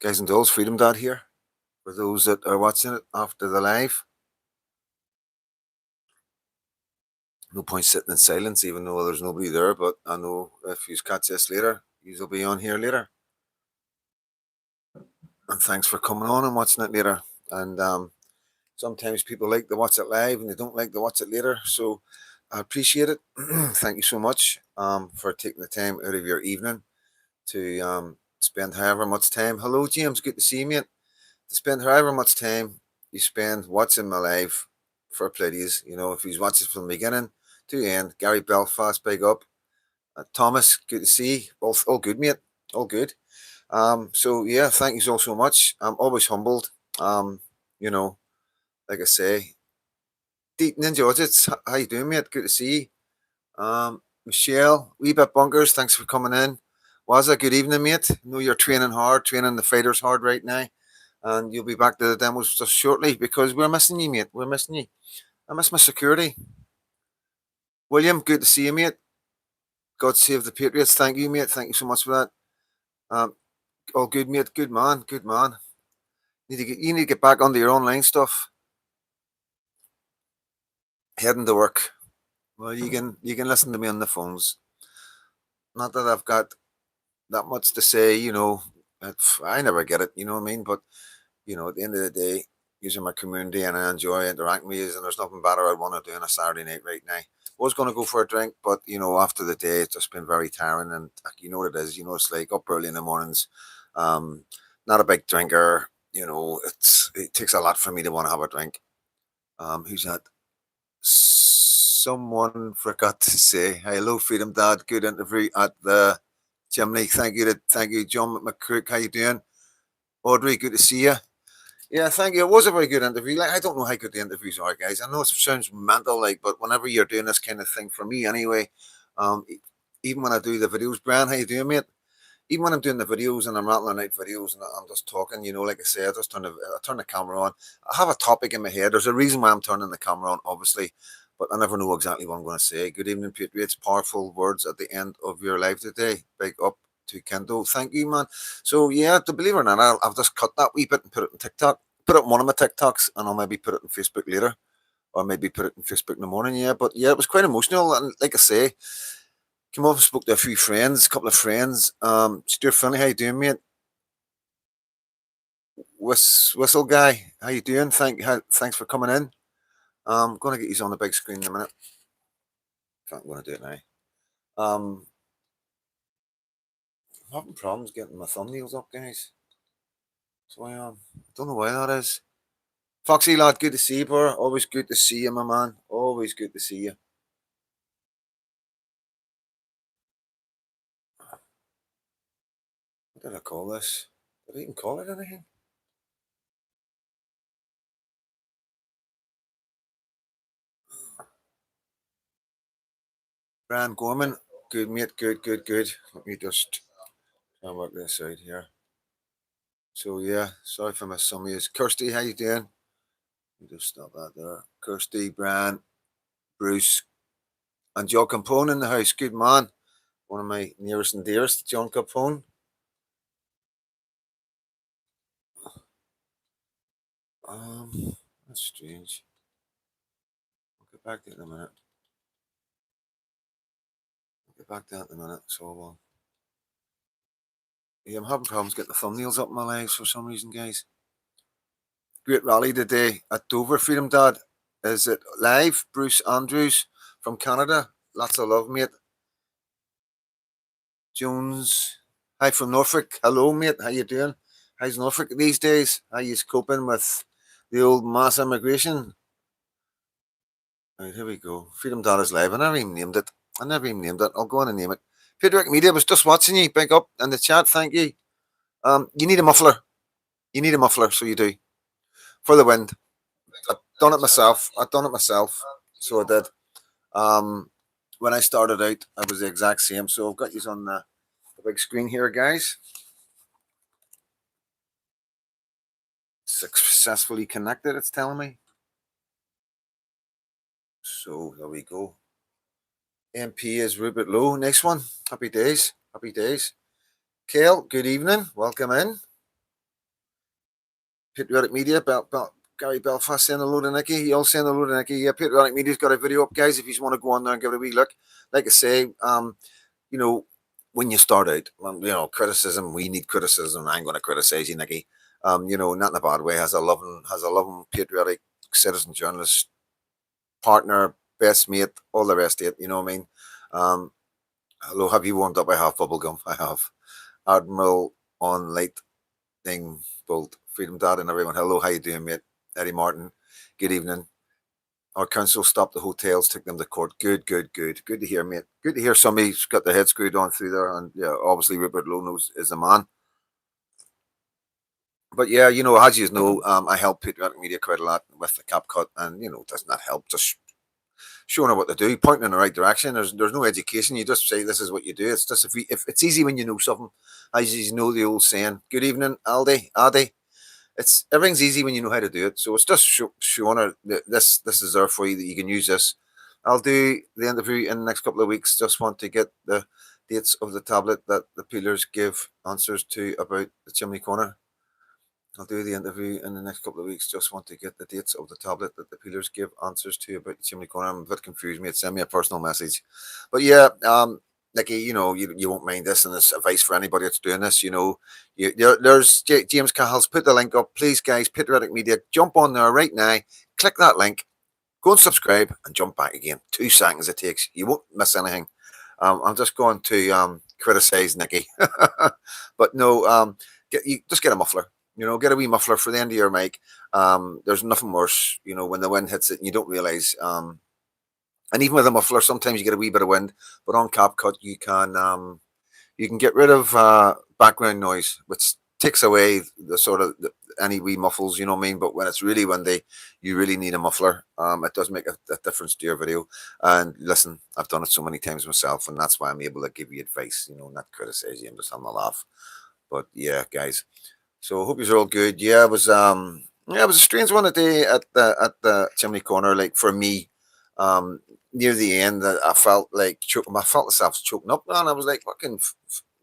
Guys and dolls, Freedom Dad here. For those that are watching it after the live, no point sitting in silence, even though there's nobody there. But I know if you catch this later, you'll be on here later. And thanks for coming on and watching it later. And sometimes people like to watch it live and they don't like to watch it later. So I appreciate it. Thank you so much for taking the time out of your evening to spend however much time. Hello, James. Good to see you, mate. To spend however much time you spend watching my live for please, if he's watching from the beginning to the end. Gary Belfast, big up. Thomas, good to see. All good, mate. All good. So yeah, thank you so much. I'm always humbled. You know, like I say, Deep Ninja Audits, how you doing, mate? Good to see you. Michelle, wee bit bunkers, thanks for coming in. Was a good evening, mate. I know you're training hard, training the fighters hard right now. And you'll be back to the demos just shortly because we're missing you, mate. We're missing you. I miss my security. William, good to see you, mate. God save the Patriots. Thank you, mate. Thank you so much for that. All good, mate. Good man. Good man. You need to get back onto your online stuff. Heading to work. Well, you can listen to me on the phones. Not that I've got that much to say, I never get it, you know what I mean? But at the end of the day, using my community and I enjoy interacting with you, and there's nothing better I'd want to do on a Saturday night right now. Was going to go for a drink, but after the day, it's just been very tiring, and you know what it is. It's like up early in the mornings. Not a big drinker. It takes a lot for me to want to have a drink. Who's that? Someone forgot to say hello, Freedom Dad. Good interview at the chimney. Thank you, John McCrook. How you doing? Audrey, good to see you. Yeah, thank you. It was a very good interview. Like, I don't know how good the interviews are, guys. I know it sounds mental, but whenever you're doing this kind of thing, for me anyway, even when I do the videos, Brian, how you doing, mate? Even when I'm doing the videos and I'm rattling out videos and I'm just talking, like I say, I just turn the camera on. I have a topic in my head. There's a reason why I'm turning the camera on, obviously, but I never know exactly what I'm going to say. Good evening, Patriots. Powerful words at the end of your life today. Big up to Kendo. Thank you, man. So yeah, to believe it or not, I've just cut that wee bit and put it on TikTok. Put it on one of my TikToks, and I'll maybe put it on Facebook later, or maybe put it on Facebook in the morning. Yeah, but yeah, it was quite emotional, and like I say, came off and spoke to a couple of friends. Stuart Finley, how you doing, mate? Whistle guy, how you doing? Thanks for coming in. I'm gonna get you on the big screen in a minute. I'm gonna do it now. I'm having problems getting my thumbnails up, guys. So I am. Don't know why that is. Foxy lad, good to see you, bro. Always good to see you, my man. Always good to see you. What did I call this? Did I even call it anything? Brian Gorman, good mate, good. Let me just try and work this out here. So yeah, sorry for my some of you. Kirsty, how you doing? Let me just stop that there. Kirsty, Brian, Bruce, and John Capone in the house. Good man. One of my nearest and dearest, John Capone. That's strange. I'll get back to it in a minute. So yeah, I'm having problems getting the thumbnails up my legs for some reason, guys. Great rally today at Dover, Freedom Dad. Is it live? Bruce Andrews from Canada. Lots of love, mate. Jones, hi from Norfolk. Hello, mate. How you doing? How's Norfolk these days? How you coping with the old mass immigration? Right, here we go. Freedom Dad is live. I never even named it. I'll go on and name it. Patriot Media was just watching you. Big up in the chat. Thank you. You need a muffler. So you do. For the wind. I've done it myself. So I did. When I started out, I was the exact same. So I've got you on the big screen here, guys. Successfully connected, it's telling me. So there we go. MP is Rupert Lowe. Next one. Happy days. Kale, good evening. Welcome in. Patriotic Media, Gary Belfast saying hello to Nicky. You all saying hello to Nicky. Yeah, Patriotic Media's got a video up, guys. If you just want to go on there and give it a wee look, like I say, you know, when you start out, criticism. We need criticism. I'm going to criticize you, Nicky. Not in a bad way. Has a loving patriotic citizen journalist partner, best mate, all the rest of it. You know what I mean? Um, Hello, have you warmed up? I have bubblegum. I have Admiral on Lightning Bolt, Freedom Dad, and everyone. Hello, how you doing, mate? Eddie Martin. Good evening. Our council stopped the hotels, took them to court. Good, good, good. Good to hear, mate. Good to hear somebody's got their head screwed on through there. And yeah, obviously Rupert Lowe knows is a man. But yeah, as you know, I help Patriotic Media quite a lot with the cap cut, and does not help. Just showing her what to do, pointing in the right direction. There's no education. You just say this is what you do. It's just if it's easy when you know something. As you know the old saying, "Good evening, Aldi, Adi." It's everything's easy when you know how to do it. So it's just showing her that this is there for you that you can use this. I'll do the interview in the next couple of weeks. Just want to get the dates of the tablet that the peelers give answers to about the chimney corner. I'll do the interview in the next couple of weeks. Just want to get the dates of the tablet that the peelers give answers to about the chimney corner. I'm a bit confused, mate. Send me a personal message. But yeah, Nicky, you won't mind this, and this advice for anybody that's doing this. There's James Cahill's put the link up. Please, guys, Patriotic Media, jump on there right now. Click that link, go and subscribe, and jump back again. 2 seconds it takes. You won't miss anything. I'm just going to criticize Nicky, but no, just get a muffler. Get a wee muffler for the end of your mic. There's nothing worse, when the wind hits it and you don't realize. And even with a muffler, sometimes you get a wee bit of wind. But on CapCut, you can get rid of background noise, which takes away the sort of any wee muffles. You know what I mean? But when it's really windy, you really need a muffler. It does make a difference to your video. And listen, I've done it so many times myself, and that's why I'm able to give you advice. Not criticize you. I'm just having a laugh. But yeah, guys. So I hope you're all good. Yeah, it was it was a strange one today at the chimney corner. Like for me, near the end, I felt like choking. I felt myself choking up, and I was like fucking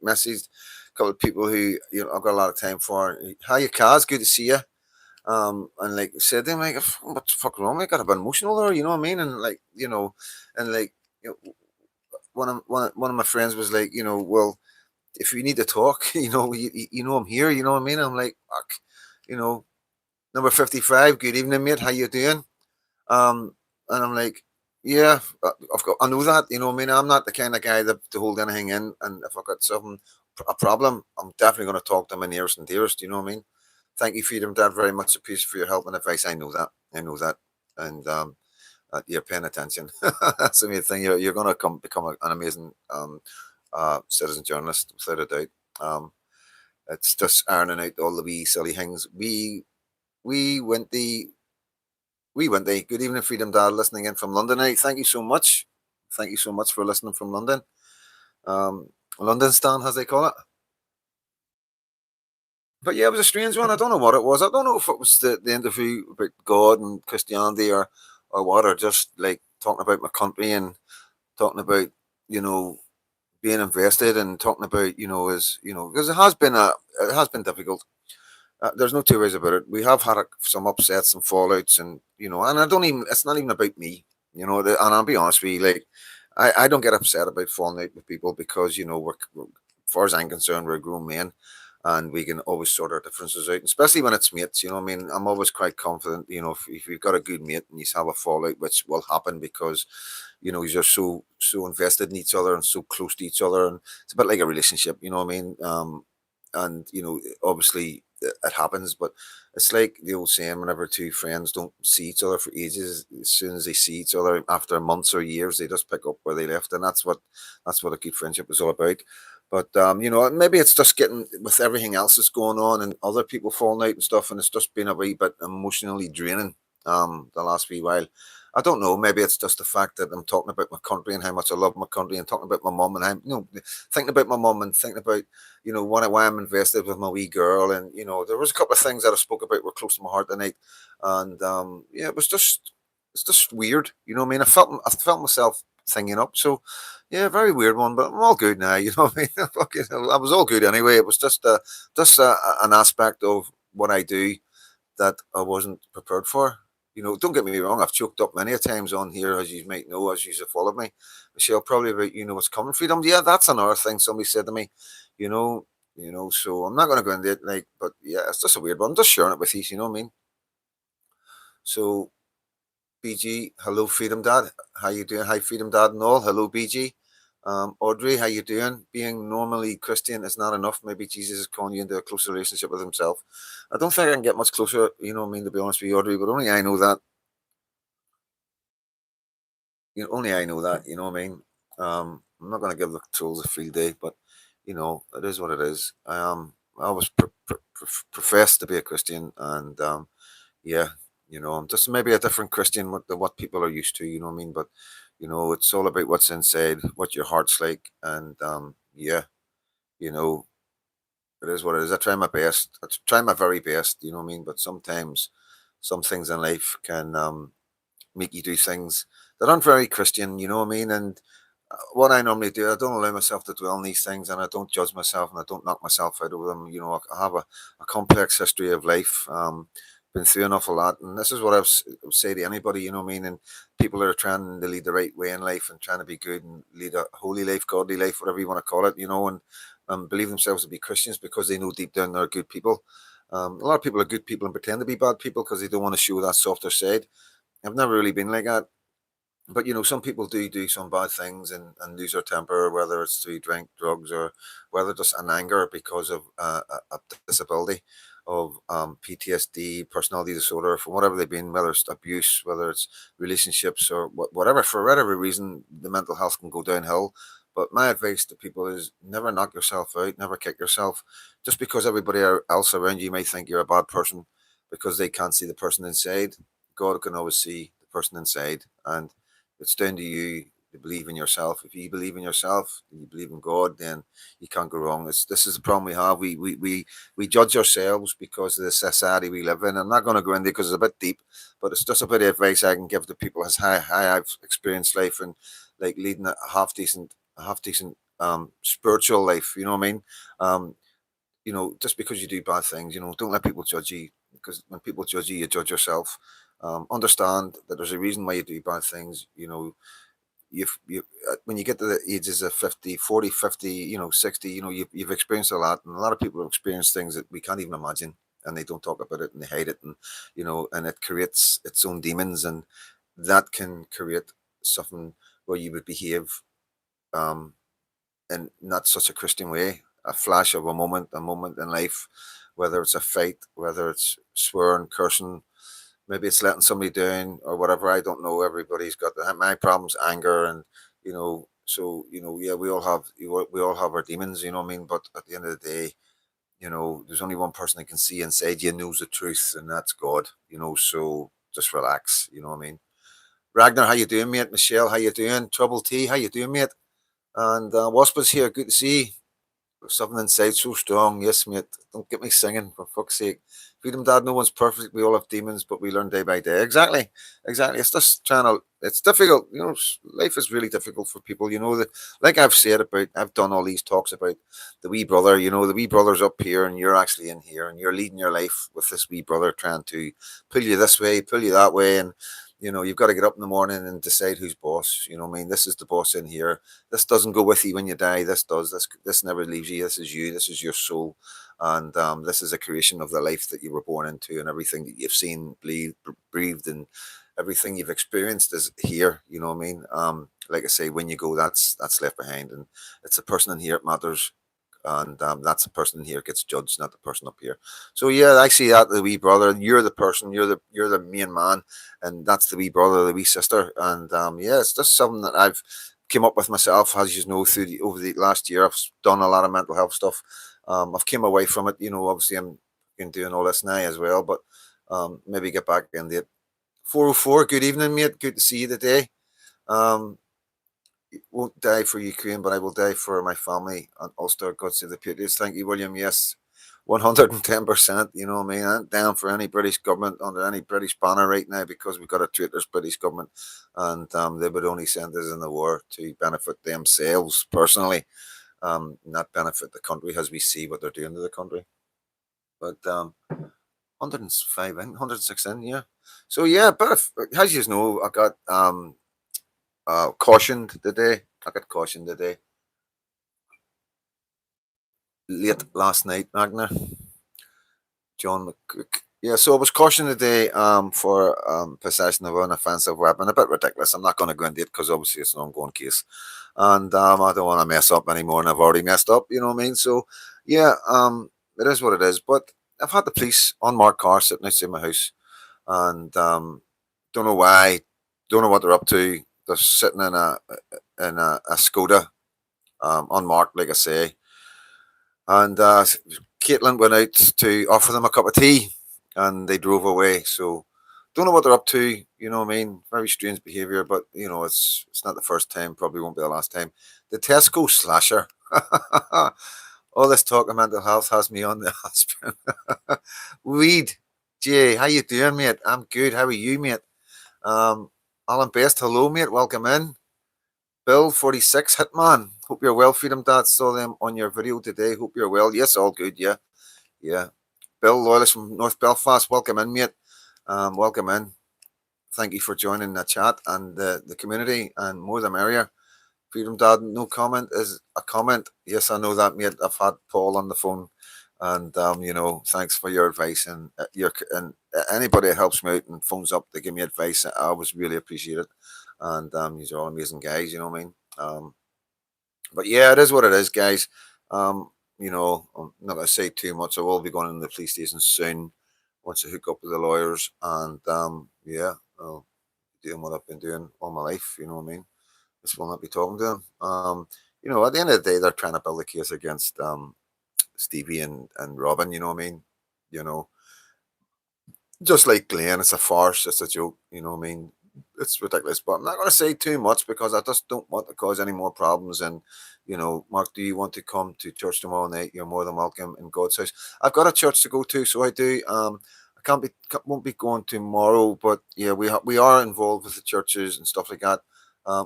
messaged a couple of people who I've got a lot of time for. Hi, you Kaz, good to see you. And like said to him, like, what the fuck wrong? I got a bit emotional there, you know what I mean? And like, and like, one of my friends was like, well, if you need to talk, I'm here. You know what I mean? I'm like, fuck, number 55. Good evening, mate. How you doing? And I'm like, yeah, I know that. You know what I mean? I'm not the kind of guy that to hold anything in. And if I got a problem, I'm definitely going to talk to my nearest and dearest. You know what I mean? Thank you, Freedom Dad, very much appreciate for your help and advice. I know that. And you're paying attention. That's the main thing. You're going to become an amazing citizen journalist, without a doubt. It's just ironing out all the wee silly things. We went the good evening, Freedom Dad, listening in from London. Hey, thank you so much. Thank you so much for listening from London. London Stan, as they call it. But yeah, it was a strange one. I don't know what it was. I don't know if it was the interview about God and Christianity or what, or just like talking about my country and talking about, being invested and talking about, because it has been difficult. There's no two ways about it. We have had some upsets and fallouts, and and it's not even about me, and I'll be honest with you, like, I don't get upset about falling out with people because, we're, as far as I'm concerned, we're grown men and we can always sort our differences out, especially when it's mates, I mean, I'm always quite confident, if you've got a good mate and you have a fallout, which will happen because, you're so invested in each other and so close to each other, and it's a bit like a relationship, you know what I mean? And obviously it happens, but it's like the old saying, whenever two friends don't see each other for ages, as soon as they see each other after months or years, they just pick up where they left, and that's what a good friendship is all about. But maybe it's just getting with everything else that's going on and other people falling out and stuff, and it's just been a wee bit emotionally draining the last wee while. I don't know. Maybe it's just the fact that I'm talking about my country and how much I love my country, and talking about my mum, and I'm thinking about my mum and thinking about why I'm invested with my wee girl, and there was a couple of things that I spoke about were close to my heart tonight, and yeah, it's just weird. You know what I mean? I felt myself singing up. So yeah, very weird one, but I'm all good now. You know what I mean? I was all good anyway. It was just an aspect of what I do that I wasn't prepared for. Don't get me wrong, I've choked up many a times on here, as you might know, as you have followed me. Michelle, probably about what's coming, freedom. Yeah, that's another thing somebody said to me, you know, so I'm not gonna go into it, like, but yeah, it's just a weird one. I'm just sharing it with you, what I mean? So BG, hello Freedom Dad. How you doing? Hi Freedom Dad and all. Hello BG. Audrey, how you doing? Being normally Christian is not enough. Maybe Jesus is calling you into a closer relationship with himself. I don't think I can get much closer, what I mean, to be honest with you, Audrey, but only I know that. Only I know that, what I mean. I'm not gonna give the trolls a field day, but it is what it is. I always profess to be a Christian, and yeah, I'm just maybe a different Christian than what people are used to, what I mean. But it's all about what's inside, what your heart's like, and yeah, you know, it is what it is. I try my best. I try my very best, what I mean. But sometimes, some things in life can make you do things that aren't very Christian, you know what I mean? And what I normally do, I don't allow myself to dwell on these things, and I don't judge myself, and I don't knock myself out over them. I have a complex history of life, been through an awful lot, and this is what would say to anybody, you know what I mean? And people that are trying to lead the right way in life and trying to be good and lead a holy life, godly life, whatever you want to call it, and believe themselves to be Christians because they know deep down they're good people. A lot of people are good people and pretend to be bad people because they don't want to show that softer side. I've never really been like that. But some people do some bad things and lose their temper, whether it's through drink, drugs, or whether just an anger because of a disability of PTSD, personality disorder, for whatever they've been, whether it's abuse, whether it's relationships, or whatever. For whatever reason, the mental health can go downhill. But my advice to people is never knock yourself out, never kick yourself, just because everybody else around you may think you're a bad person because they can't see the person inside. God can always see the person inside, and it's down to you to believe in yourself. If you believe in yourself and you believe in God, then you can't go wrong. This is the problem we have. We judge ourselves because of the society we live in. I'm not going to go into it because it's a bit deep, but it's just a bit of advice I can give to people as how I've experienced life and like leading a half decent spiritual life. You know what I mean? Um, just because you do bad things, don't let people judge you, because when people judge you, you judge yourself. Understand that there's a reason why you do bad things. You when you get to the ages of 50, 40, 50, 60, you've experienced a lot, and a lot of people have experienced things that we can't even imagine, and they don't talk about it and they hide it, and and it creates its own demons, and that can create something where you would behave um in not such a Christian way. A flash of a moment in life, whether it's a fight, whether it's swearing, cursing, maybe it's letting somebody down or whatever. I don't know. Everybody's got my problems, anger, and so yeah, we all have our demons. You know what I mean? But at the end of the day, there's only one person that can see inside you, knows the truth, and that's God. So just relax. You know what I mean? Ragnar, how you doing, mate? Michelle, how you doing? Trouble T, how you doing, mate? And Waspa's here. Good to see you. Something inside so strong. Yes, mate. Don't get me singing, for fuck's sake. Freedom Dad, no one's perfect. We all have demons, but we learn day by day. Exactly. Exactly. It's just trying to, it's difficult. Life is really difficult for people. That, like I've done all these talks about the wee brother, the wee brother's up here and you're actually in here and you're leading your life with this wee brother trying to pull you this way, pull you that way. And, you've got to get up in the morning and decide who's boss. You know what I mean? This is the boss in here. This doesn't go with you when you die. This does. This never leaves you. This is you. This is your soul, and this is a creation of the life that you were born into, and everything that you've seen, breathed, and everything you've experienced is here. You know what I mean? Like I say, when you go, that's left behind, and it's the person in here that matters. And that's the person in here gets judged, not the person up here. So yeah, I see that the wee brother. You're the person. You're the main man, and that's the wee brother, the wee sister. And yeah, it's just something that I've came up with myself, as you know, over the last year. I've done a lot of mental health stuff. I've came away from it. Obviously I'm been doing all this now as well, but maybe get back into it. 404. Good evening, mate. Good to see you today. Um, won't die for Ukraine, but I will die for my family and Ulster. God save the Patriots. Thank you, William. Yes, 110%. You know what I mean? I'm down for any British government under any British banner right now because we've got a traitorous British government, and they would only send us in the war to benefit themselves personally, not benefit the country as we see what they're doing to the country. But 105 in, 106 in, yeah. So yeah, but if, as you know, I got cautioned today. I got cautioned today late last night, Magna. John McCook. Yeah, so I was cautioned today for possession of an offensive weapon. A bit ridiculous. I'm not going to go into it because obviously it's an ongoing case, and I don't want to mess up anymore. And I've already messed up. You know what I mean? So yeah, it is what it is. But I've had the police unmarked car sitting outside my house, and don't know why, don't know what they're up to. They're sitting in a Skoda, unmarked, like I say, and Caitlin went out to offer them a cup of tea, and they drove away. So don't know what they're up to. You know what I mean? Very strange behaviour, but you know it's not the first time. Probably won't be the last time. The Tesco slasher. All this talk of mental health has me on the aspirin. Weed, Jay, how you doing, mate? I'm good. How are you, mate? Um, Alan Best, hello, mate. Welcome in. Bill 46 Hitman. Hope you're well, Freedom Dad. Saw them on your video today. Hope you're well. Yes, all good. Yeah, yeah. Bill Loyalist from North Belfast. Welcome in, mate. Welcome in. Thank you for joining the chat and the community, and more the merrier. Freedom Dad, no comment is a comment. Yes, I know that, mate. I've had Paul on the phone, and you know, thanks for your advice and anybody that helps me out and phones up to give me advice. I always really appreciate it, and these are all amazing guys. You know what I mean? But yeah, it is what it is, guys. You know, I'm not gonna say too much. I will be going into the police station soon once I hook up with the lawyers, and yeah, I'll be doing what I've been doing all my life. You know what I mean? Just will not be talking to them. You know, at the end of the day, they're trying to build a case against Stevie and Robin. You know what I mean? You know, just like Glenn, it's a farce. It's a joke. You know what I mean? It's ridiculous. But I'm not going to say too much because I just don't want to cause any more problems. And you know, Mark, do you want to come to church tomorrow night? You're more than welcome in God's house. I've got a church to go to, so I do. I won't be going tomorrow, but yeah, we are involved with the churches and stuff like that.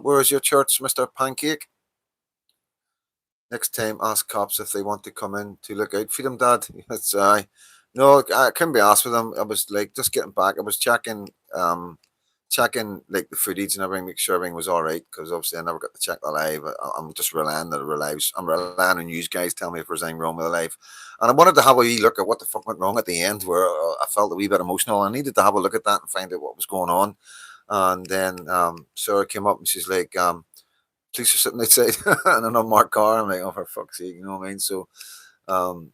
Where is your church, Mister Pancake? Next time, ask cops if they want to come in to look out for them, Dad. It's no, I couldn't be asked for them. I was like just getting back. I was checking like the footage and everything, make sure everything was all right. Because obviously I never got to check the live. I'm just relying on the lives. I'm relying on you guys tell me if there's anything wrong with the live. And I wanted to have a wee look at what the fuck went wrong at the end, where I felt a wee bit emotional. I needed to have a look at that and find out what was going on. And then Sarah came up and she's like, police are sitting outside in an unmarked car. I'm like, oh, for fuck's sake, you know what I mean? So, um,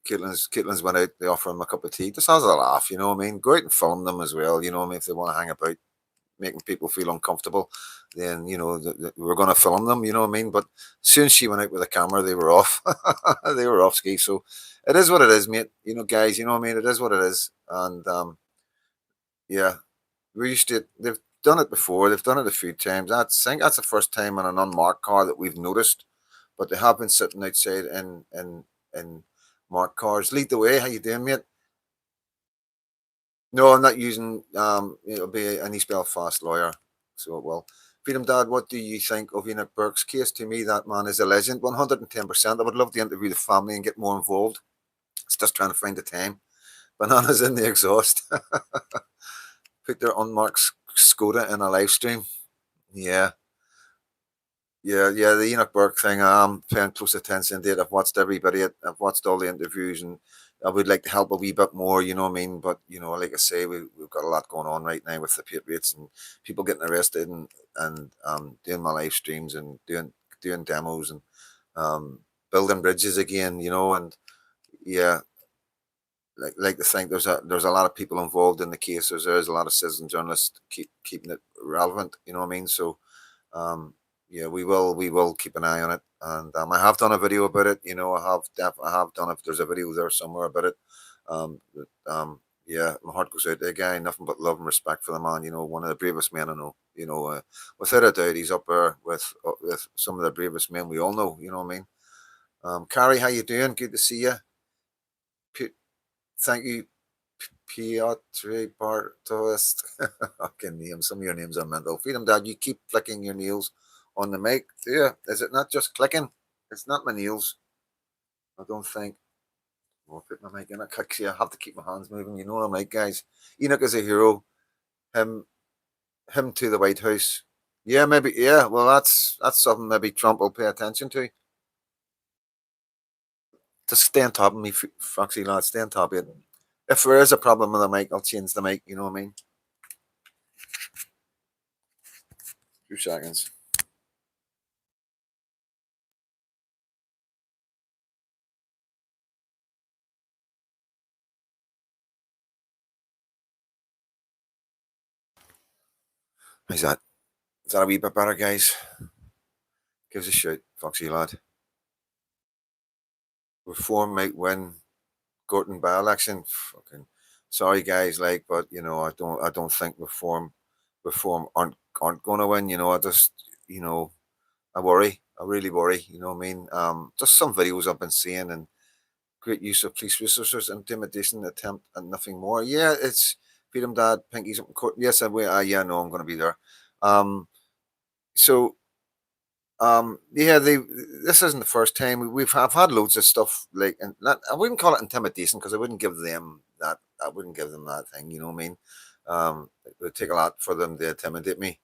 Caitlin's went out. They offer him a cup of tea. Just has a laugh, you know what I mean? Go out and film them as well, you know what I mean? If they want to hang about, making people feel uncomfortable, then you know we're going to film them, you know what I mean? But as soon as she went out with the camera, they were off. They were off ski. So it is what it is, mate. You know, guys. You know what I mean? It is what it is. And yeah, we used to. They've done it before. They've done it a few times. I think that's the first time on an unmarked car that we've noticed. But they have been sitting outside in marked cars. Lead the way. How you doing, mate? No, I'm not using. It'll be an East Belfast lawyer, so it will. Freedom Dad, what do you think of Enoch Burke's case? To me, that man is a legend. 110%. I would love to interview the family and get more involved. It's just trying to find the time. Bananas in the exhaust. Put their unmarked Skoda in a live stream. Yeah, yeah. The Enoch Burke thing. I'm paying close attention to it. I've watched everybody. I've watched all the interviews, and I would like to help a wee bit more. You know what I mean? But you know, like I say, we've got a lot going on right now with the Patriots and people getting arrested and doing my live streams and doing demos and building bridges again. You know, and yeah, like to think there's a lot of people involved in the case. There's a lot of citizen journalists keeping it relevant. You know what I mean? So um, yeah, we will keep an eye on it, and I have done a video about it. You know, I have done it. There's a video there somewhere about it. Yeah, my heart goes out to the guy. Nothing but love and respect for the man. You know, one of the bravest men I know. You know, without a doubt, he's up there with some of the bravest men we all know. You know what I mean? Carrie, how you doing? Good to see you. Thank you, Piotr Bartost. Okay, names. Some of your names are mental. Freedom Dad, you keep flicking your nails on the mic. Yeah, is it not just clicking? It's not my nails. I don't think. I'll put my mic in it. I have to keep my hands moving. You know what I'm like, guys. Enoch is a hero. Him, him to the White House. Yeah, maybe. Yeah, well, that's something maybe Trump will pay attention to. Just stay on top of me, Foxy lad. Stay on top of it. If there is a problem with the mic, I'll change the mic. You know what I mean? 2 seconds. How's that? Is that a wee bit better, guys? Give us a shout, Foxy lad. Reform might win Gorton by election. Fucking sorry, guys. Like, but I don't think reform aren't going to win. I just, you know, I worry. I really worry. You know what I mean? Just some videos I've been seeing and great use of police resources, intimidation attempt, and nothing more. Yeah, it's Freedom Dad, Pinky's up in court. Yes, I will. Yeah, no, I'm going to be there. So yeah, this isn't the first time we've have had loads of stuff like, and not, I wouldn't call it intimidation because I wouldn't give them that. I wouldn't give them that thing. You know what I mean? It would take a lot for them to intimidate me.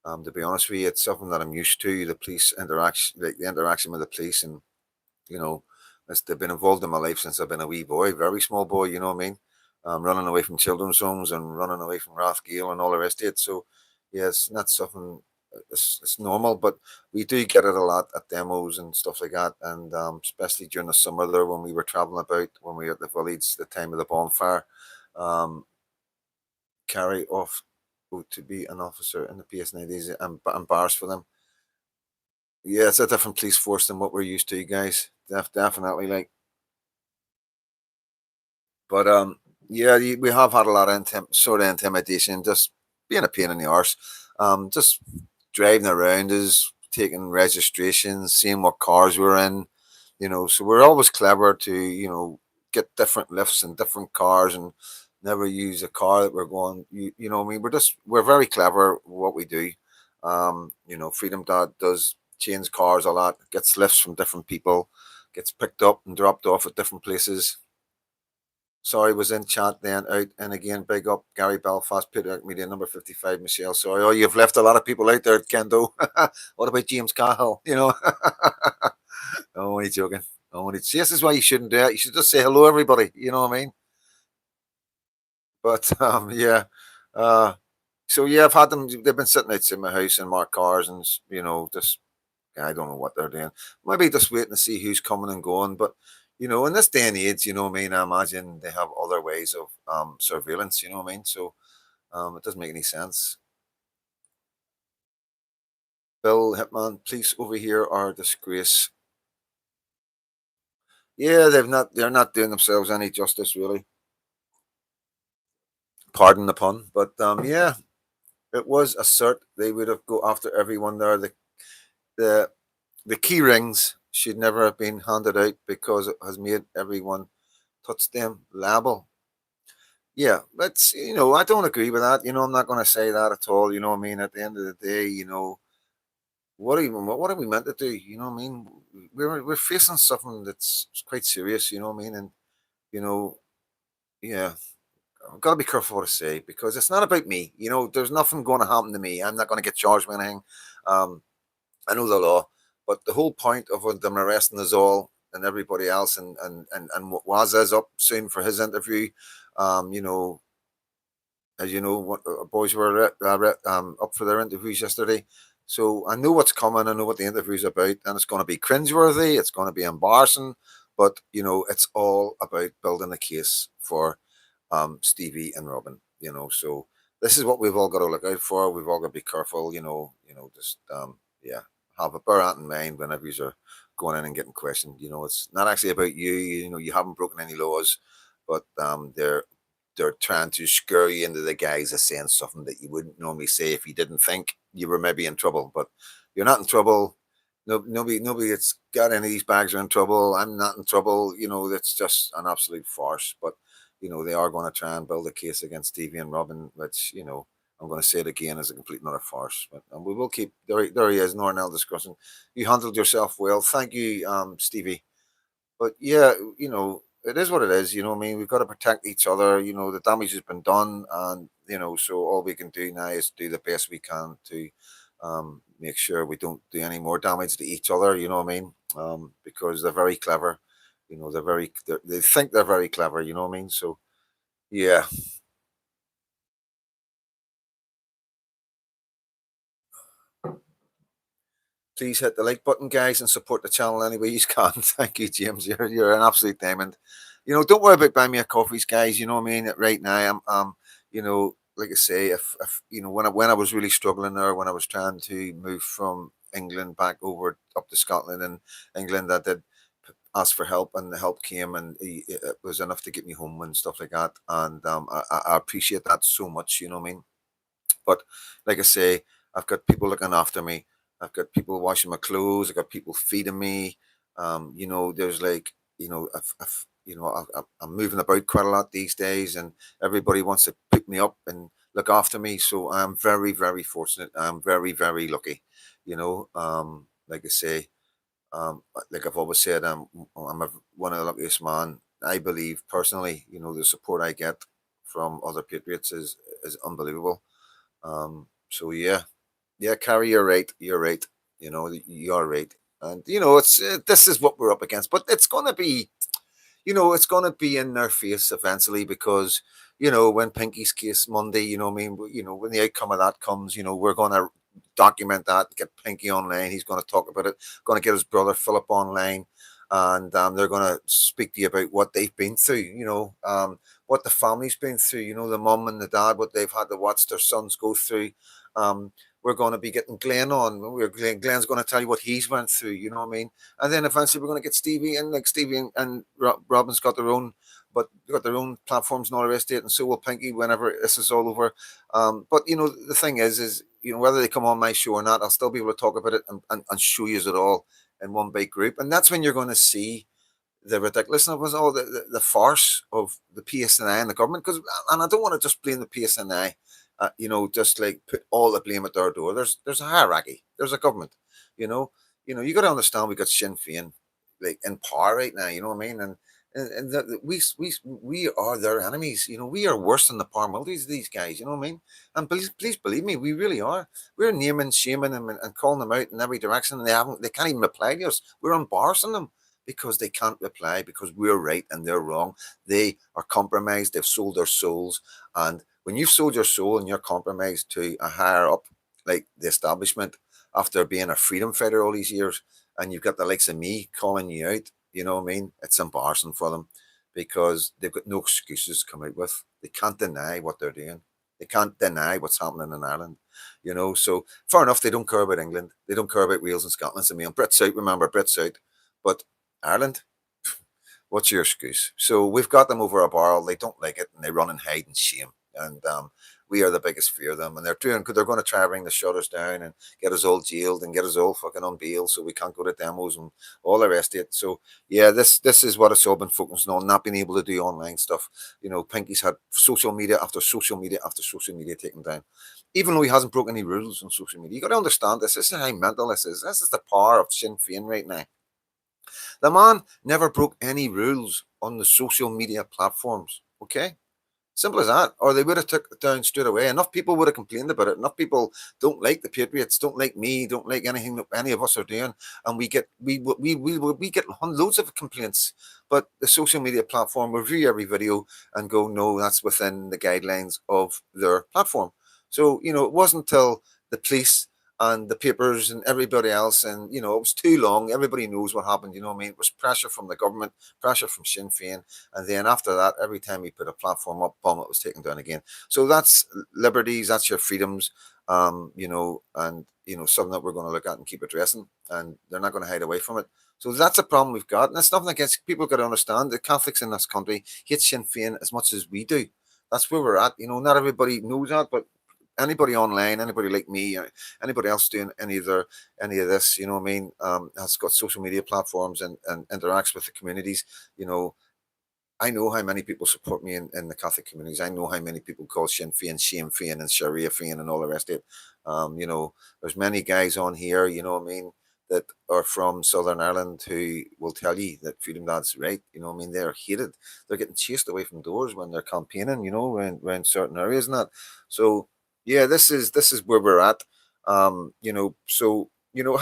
To be honest with you, it's something that I'm used to. The police interaction, like the interaction with the police, and you know, they've been involved in my life since I've been a wee boy, very small boy. You know what I mean? Running away from children's homes and running away from Rathgale and all the rest of it. So, yeah, it's not something. It's normal, but we do get it a lot at demos and stuff like that, and especially during the summer there when we were traveling about, when we were at the village, the time of the bonfire. Um, Carry off to be an officer in the PS90s. I'm embarrassed for them. Yeah, it's a different police force than what we're used to, guys. Definitely, like. But yeah, we have had a lot of sort of intimidation, just being a pain in the arse. Just driving around us, taking registrations, seeing what cars we're in. So we're always clever to get different lifts and different cars and never use a car that we're going. I mean, we're very clever what we do. Freedom Dad does change cars a lot, gets lifts from different people, gets picked up and dropped off at different places. Sorry, was in chat then out and again. Big up Gary Belfast, Peter Media number 55, Michelle. Sorry, oh, you've left a lot of people out there, Kendo. What about James Cahill? I'm only joking. See, this is why you shouldn't do it. You should just say hello, everybody. You know what I mean? But yeah. Uh, so yeah, I've had them. They've been sitting outside my house in marked cars, and just I don't know what they're doing. Maybe just waiting to see who's coming and going. But in this day and age, you know what I mean. I imagine they have other ways of surveillance. You know what I mean. So it doesn't make any sense. Bill Hitman, police over here are a disgrace. Yeah, they're not doing themselves any justice really. Pardon the pun, but yeah, it was a cert. They would have go after everyone there. The the key rings should never have been handed out because it has made everyone touch them liable. Yeah, that's I don't agree with that. I'm not going to say that at all. You know what I mean? At the end of the day, what are we meant to do? You know what I mean? We're facing something that's quite serious. You know what I mean? And you know, yeah, I've got to be careful what I say because it's not about me. There's nothing going to happen to me. I'm not going to get charged with anything. Um, I know the law, but the whole point of them arresting us all and everybody else, and Waz is up soon for his interview. Um, you know, as you know, what boys were up for their interviews yesterday. So I know what's coming. I know what the interview's about, and it's going to be cringeworthy. It's going to be embarrassing, but it's all about building a case for Stevie and Robin. So this is what we've all got to look out for. We've all got to be careful. Just yeah, have a bear out in mind whenever you're going in and getting questioned. It's not actually about you. You haven't broken any laws, but they're trying to scare you into the guise of saying something that you wouldn't normally say if you didn't think you were maybe in trouble. But you're not in trouble. No, nobody that's got any of these bags are in trouble. I'm not in trouble. It's just an absolute farce. But they are going to try and build a case against Stevie and Robin, which I'm going to say it again as a complete another farce. But we will keep there. There he is, Nornell discussing. You handled yourself well. Thank you, Stevie. But yeah, it is what it is. You know what I mean? We've got to protect each other. You know, the damage has been done, and so all we can do now is do the best we can to make sure we don't do any more damage to each other. You know what I mean? Because they're very clever. They think they're very clever. You know what I mean? So yeah, please hit the like button, guys, and support the channel any way you can. Thank you, James. You're an absolute diamond. Don't worry about buying me a coffees, guys. You know what I mean? Right now, like I say, if when I was really struggling there, when I was trying to move from England back over up to Scotland and England, I did ask for help, and the help came, and it was enough to get me home and stuff like that. And I appreciate that so much. You know what I mean? But like I say, I've got people looking after me. I've got people washing my clothes. I've got people feeding me. There's like, I'm moving about quite a lot these days, and everybody wants to pick me up and look after me. So I'm very, very fortunate. I'm very, very lucky. Like I say, like I've always said, one of the luckiest man. I believe personally, the support I get from other patriots is unbelievable. So yeah, yeah, Carrie, you're right. You're right. You're right. And it's this is what we're up against, but it's going to be in their face eventually because, when Pinky's case Monday, when the outcome of that comes, we're going to document that, get Pinky online. He's going to talk about it, going to get his brother Philip online. And they're going to speak to you about what they've been through, what the family's been through, the mum and the dad, what they've had to watch their sons go through. Um, we're going to be getting Glenn on. Glenn's going to tell you what he's went through, you know what I mean? And then eventually we're going to get Stevie in, like Stevie and Robin's got their own, but they got their own platforms and all the rest of it, and so will Pinky whenever this is all over. But the thing is whether they come on my show or not, I'll still be able to talk about it and show you it all in one big group, and that's when you're going to see the ridiculousness of all the farce of the PSNI and the government. And I don't want to just blame the PSNI, just like put all the blame at their door. There's a hierarchy. There's a government. You know, you got to understand we got Sinn Féin like in power right now. You know what I mean? And we are their enemies. We are worse than the paramilitaries. These guys. You know what I mean? And please believe me, we really are. We're naming, shaming them, and calling them out in every direction. And they can't even reply to us. We're embarrassing them because they can't reply because we're right and they're wrong. They are compromised. They've sold their souls. And when you've sold your soul and you're compromised to a higher up, like the establishment, after being a freedom fighter all these years, and you've got the likes of me calling you out, you know what I mean? It's embarrassing for them because they've got no excuses to come out with. They can't deny what they're doing. They can't deny what's happening in Ireland. So fair enough, they don't care about England. They don't care about Wales and Scotland. I mean, Brits out, remember, Brits out. But Ireland, what's your excuse? So we've got them over a barrel. They don't like it, and they run and hide in shame. And we are the biggest fear of them. And they're going to try to bring the shutters down and get us all jailed and get us all fucking on bail, so we can't go to demos and all the rest of it. So yeah, this is what it's all been focusing on, not being able to do online stuff. Pinky's had social media after social media after social media taken down, even though he hasn't broken any rules on social media. You got to understand this. This is how mental this is. This is the power of Sinn Féin right now. The man never broke any rules on the social media platforms. Okay? Simple as that. Or they would have took it down straight away. Enough people would have complained about it. Enough people don't like the Patriots, don't like me, don't like anything that any of us are doing. And we get loads of complaints. But the social media platform will review every video and go, no, that's within the guidelines of their platform. So, it wasn't until the police and the papers and everybody else, and it was too long. Everybody knows what happened. You know what I mean? It was pressure from the government, pressure from Sinn Féin, and then after that, every time you put a platform up, boom, it was taken down again. So that's liberties, that's your freedoms, and something that we're going to look at and keep addressing, and they're not going to hide away from it. So that's a problem we've got, and it's nothing against people. Got to understand the Catholics in this country hate Sinn Féin as much as we do. That's where we're at. Not everybody knows that, but anybody online, anybody like me, anybody else doing any of this, you know what I mean, has got social media platforms and interacts with the communities, I know how many people support me in the Catholic communities. I know how many people call Sinn Féin, Shame Féin, and Sharia Féin, and all the rest of it. There's many guys on here, you know what I mean, that are from Southern Ireland who will tell you that Freedom Dad's right. I mean, they're hated. They're getting chased away from doors when they're campaigning, around certain areas and that. So yeah, this is where we're at.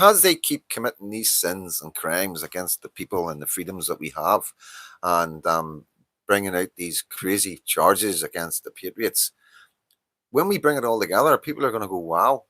As they keep committing these sins and crimes against the people and the freedoms that we have, and bringing out these crazy charges against the patriots, when we bring it all together, people are going to go, "Wow,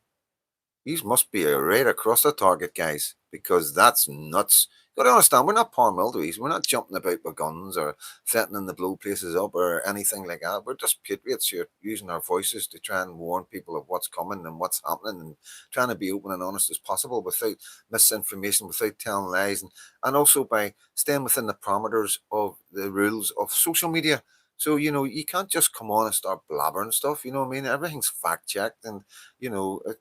these must be right across the target, guys, because that's nuts." You got to understand, we're not paramilitaries. We're not jumping about with guns or threatening to blow places up or anything like that. We're just patriots here using our voices to try and warn people of what's coming and what's happening, and trying to be open and honest as possible without misinformation, without telling lies, and also by staying within the parameters of the rules of social media. So, you can't just come on and start blabbering stuff. You know what I mean? Everything's fact checked, and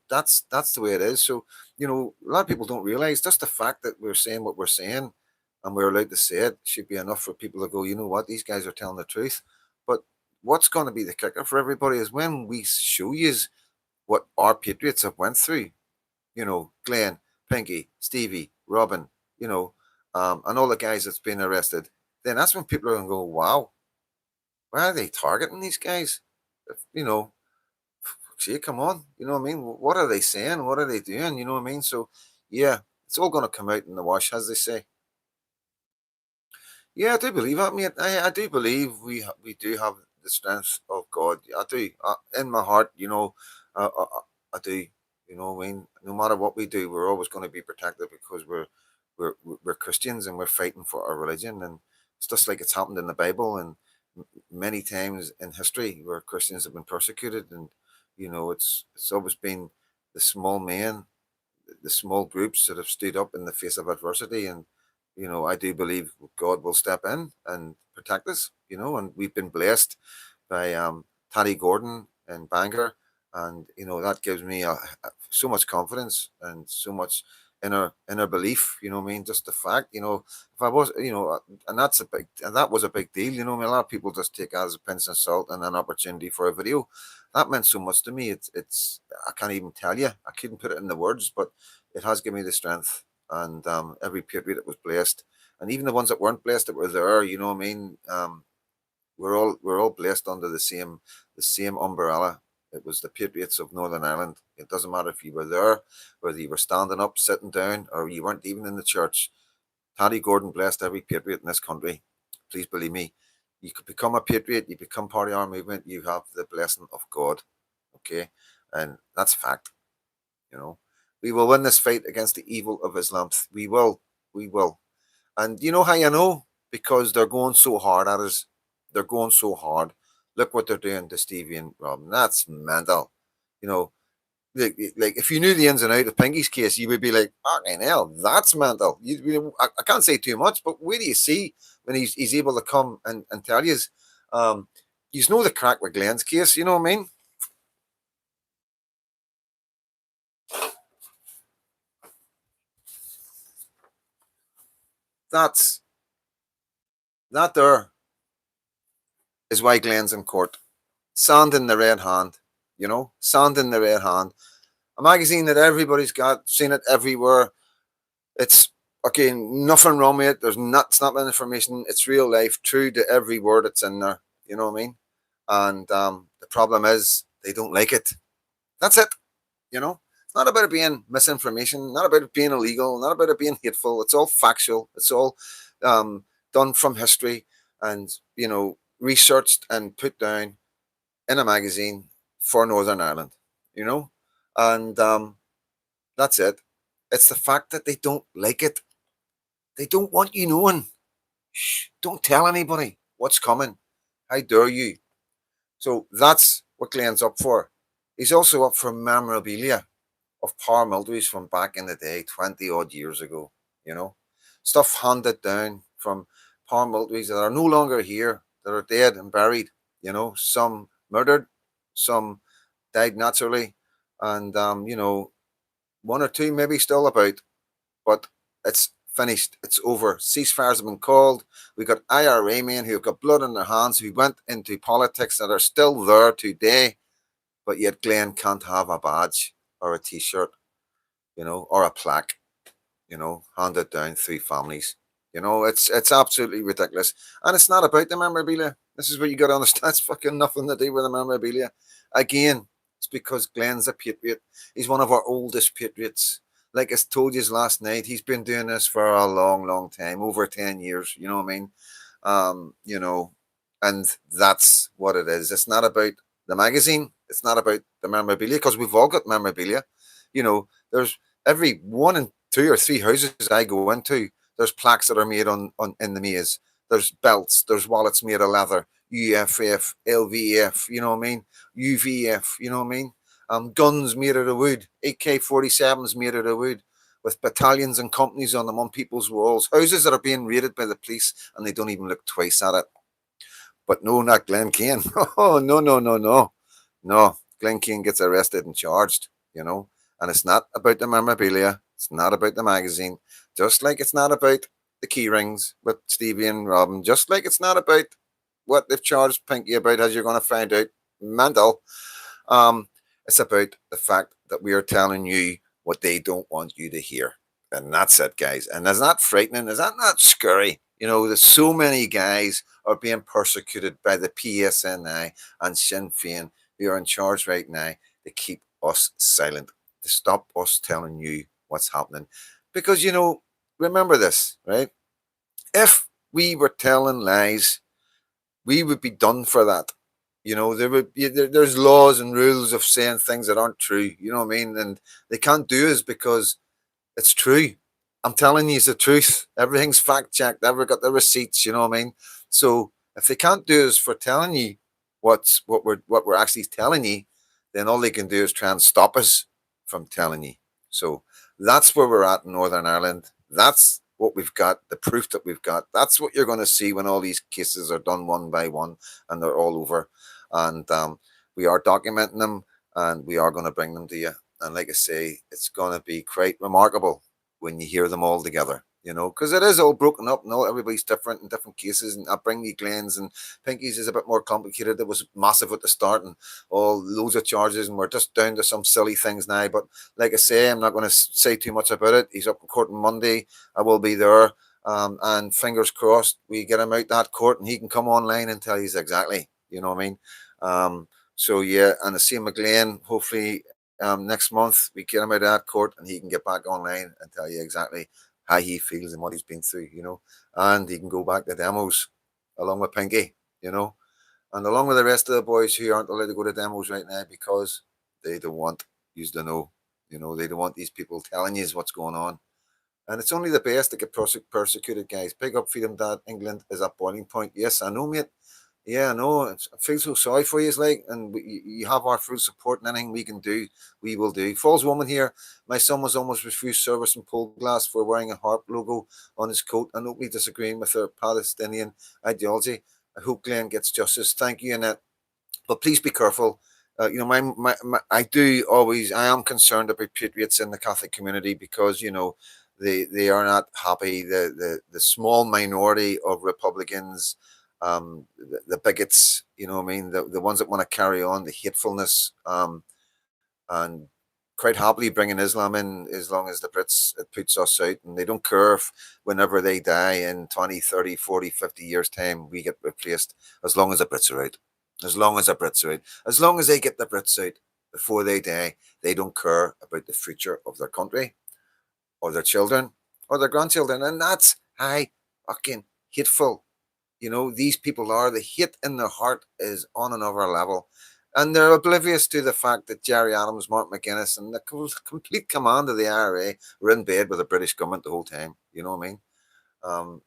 that's the way it is. So, a lot of people don't realize just the fact that we're saying what we're saying and we're allowed to say it should be enough for people to go, you know what, these guys are telling the truth. But what's going to be the kicker for everybody is when we show you what our patriots have went through. Glenn, Pinky, Stevie, Robin, and all the guys that's been arrested. Then that's when people are going to go, wow, why are they targeting these guys? If, gee, come on. You know what I mean? What are they saying? What are they doing? You know what I mean? So, yeah, it's all going to come out in the wash, as they say. Yeah, I do believe that, mate. I do believe we do have the strength of God. I do. In my heart, I do. You know what I mean? No matter what we do, we're always going to be protected because we're Christians and we're fighting for our religion. And it's just like it's happened in the Bible and many times in history where Christians have been persecuted. And it's always been the small men, the small groups that have stood up in the face of adversity. And I do believe God will step in and protect us. And we've been blessed by Taddy Gordon and Bangor, and that gives me so much confidence and so much inner belief. You know what I mean? Just the fact, if I was, and that was a big deal. I mean, a lot of people just take it as a pinch of salt and an opportunity for a video. That meant so much to me. It's I can't even tell you. I couldn't put it in the words, but it has given me the strength. And every patriot that was blessed, and even the ones that weren't blessed that were there. You know what I mean? We're all blessed under the same umbrella. It was the patriots of Northern Ireland. It doesn't matter if you were there, whether you were standing up, sitting down, or you weren't even in the church. Paddy Gordon blessed every patriot in this country. Please believe me. You could become a patriot, you become part of our movement, you have the blessing of God. Okay? And that's fact. We will win this fight against the evil of Islam. We will. We will. And you know how you know? Because they're going so hard at us. They're going so hard. Look what they're doing to Stevie and Robin. That's mental. You know, like if you knew the ins and outs of Pinky's case, you would be like, fucking hell, that's mental. I can't say too much, but where do you see when he's able to come and tell you? Um, you know the crack with Glenn's case, you know what I mean? That's that there is why Glenn's in court. Sand in the red hand, sand in the red hand. A magazine that everybody's got, seen it everywhere. It's okay, nothing wrong with it. It's not information. It's real life, true to every word that's in there. You know what I mean? And the problem is they don't like it. That's it. It's not about it being misinformation, not about it being illegal, not about it being hateful. It's all factual. It's all done from history and researched and put down in a magazine for Northern Ireland. You know, and that's it. It's the fact that they don't like it. They don't want you knowing. Shh, don't tell anybody what's coming. How dare you? So that's what Glenn's up for. He's also up for memorabilia of paramilitaries from back in the day, 20 odd years ago. You know, stuff handed down from paramilitaries that are no longer here, that are dead and buried. Some murdered, some died naturally, and one or two maybe still about, but it's finished. It's over. Ceasefires have been called. We got IRA men who have got blood on their hands, who went into politics that are still there today, but yet Glenn can't have a badge or a T-shirt, or a plaque. handed down through families. It's absolutely ridiculous. And it's not about the memorabilia. This is what you got to understand. It's fucking nothing to do with the memorabilia. Again, it's because Glenn's a patriot. He's one of our oldest patriots. Like I told you last night, he's been doing this for a long, long time, over 10 years. You know what I mean? Um, you know, and that's what it is. It's not about the magazine. It's not about the memorabilia because we've all got memorabilia. There's every one in two or three houses I go into. There's plaques that are made on in the maze. There's belts. There's wallets made of leather. UFF, LVF. You know what I mean? UVF. You know what I mean? Guns made out of wood. AK-47s made out of wood with battalions and companies on them on people's walls. Houses that are being raided by the police and they don't even look twice at it. But no, not Glen Kane. Oh, no, no, no, no. No, Glen Kane gets arrested and charged, And it's not about the memorabilia. It's not about the magazine. Just like it's not about the key rings with Stevie and Robin. Just like it's not about what they've charged Pinky about, as you're going to find out. Mental. Um, it's about the fact that we are telling you what they don't want you to hear. And that's it, guys. And is that frightening? Is that not scary? There's so many guys are being persecuted by the PSNI and Sinn Féin who are in charge right now to keep us silent, to stop us telling you what's happening. Because, remember this, right? If we were telling lies, we would be done for that. There's laws and rules of saying things that aren't true. You know what I mean? And they can't do it because it's true. I'm telling you, it's the truth. Everything's fact checked. I've got the receipts. You know what I mean? So if they can't do is for telling you what we're actually telling you, then all they can do is try and stop us from telling you. So that's where we're at in Northern Ireland. That's what we've got, the proof that we've got. That's what you're going to see when all these cases are done one by one and they're all over. And we are documenting them and we are going to bring them to you. And like I say, it's going to be quite remarkable when you hear them all together, because it is all broken up and everybody's different in different cases. And I bring you Glenn's and Pinky's is a bit more complicated. It was massive at the start and all loads of charges, and we're just down to some silly things now. But like I say, I'm not going to say too much about it. He's up in court on Monday. I will be there. And fingers crossed we get him out that court and he can come online and tell you exactly, you know what I mean? So yeah, and the same McLean, hopefully next month we get him out of that court and he can get back online and tell you exactly how he feels and what he's been through, and he can go back to demos along with Pinky, and along with the rest of the boys who aren't allowed to go to demos right now because they don't want you to know, they don't want these people telling you what's going on. And it's only the best that get persecuted, guys. Big up Freedom Dad. England is at boiling point. Yes, I know, mate. Yeah, I know. I feel so sorry for you, and you have our full support and anything we can do, we will do. Falls woman here. My son was almost refused service in Polglass for wearing a harp logo on his coat and openly disagreeing with their Palestinian ideology. I hope Glenn gets justice. Thank you, Annette. But please be careful. I am concerned about patriots in the Catholic community because, they are not happy. The small minority of Republicans, the bigots, you know what I mean? The ones that want to carry on the hatefulness, and quite happily bringing Islam in as long as the Brits, it puts us out, and they don't care if whenever they die in 20, 30, 40, 50 years time, we get replaced as long as the Brits are out. As long as the Brits are out. As long as they get the Brits out before they die, they don't care about the future of their country or their children or their grandchildren. And that's how fucking hateful, these people are. The hate in their heart is on another level. And they're oblivious to the fact that Jerry Adams, Mark McGuinness, and the complete command of the IRA were in bed with the British government the whole time. You know what I mean?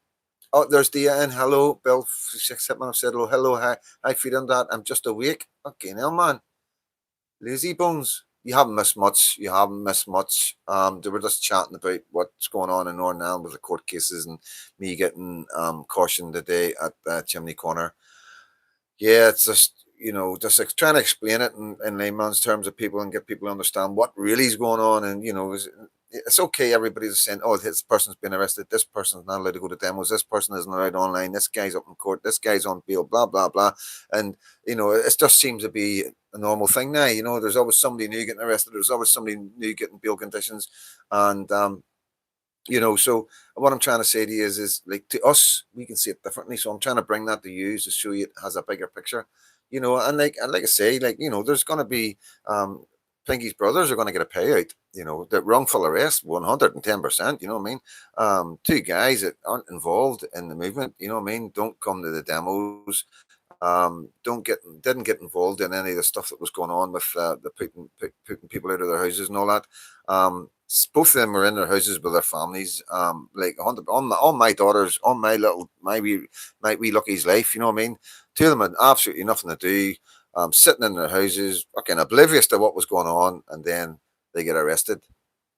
There's Dia and hello, Bill. I've said hello, hi, Freedom Dad. I'm just awake. Okay, now, man. Lazy bones. You haven't missed much. You haven't missed much. They were just chatting about what's going on in Northern Ireland with the court cases and me getting cautioned today at Chimney Corner. Yeah, it's just just trying to explain it in layman's terms of people and get people to understand what really is going on. And it's okay. Everybody's saying, "Oh, this person's been arrested. This person's not allowed to go to demos. This person isn't allowed online. This guy's up in court. This guy's on bail. Blah blah blah." And it just seems to be a normal thing now. There's always somebody new getting arrested. There's always somebody new getting bail conditions, and So what I'm trying to say to you is like, to us, we can see it differently. So I'm trying to bring that to you to show you it has a bigger picture. And like I say, like, there's gonna be Pinky's brothers are gonna get a payout. The wrongful arrest, 110%, you know what I mean? Two guys that aren't involved in the movement, you know what I mean, don't come to the demos, don't get didn't get involved in any of the stuff that was going on with the putting people out of their houses and all that. Both of them are in their houses with their families. Like 100 on my daughters, on my wee Lucky's life. You know what I mean? Two of them had absolutely nothing to do. Sitting in their houses, fucking oblivious to what was going on, and then they get arrested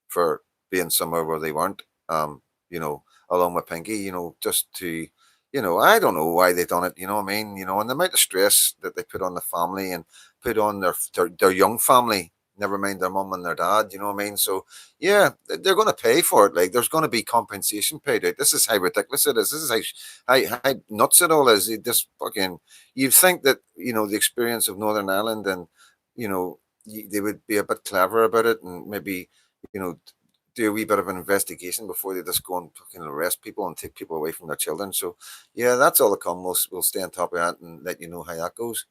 for being somewhere where they weren't. You know, along with Pinky, just to, I don't know why they done it. You know what I mean? And the amount of stress that they put on the family and put on their young family. Never mind their mum and their dad. You know what I mean? So yeah, they're going to pay for it. Like, there's going to be compensation paid out. This is how ridiculous it is. This is how nuts it all is. It just fucking. You'd think that the experience of Northern Ireland, and you know they would be a bit clever about it, and maybe you know do a wee bit of an investigation before they just go and fucking arrest people and take people away from their children. So yeah, that's all the come. We'll stay on top of that and let you know how that goes.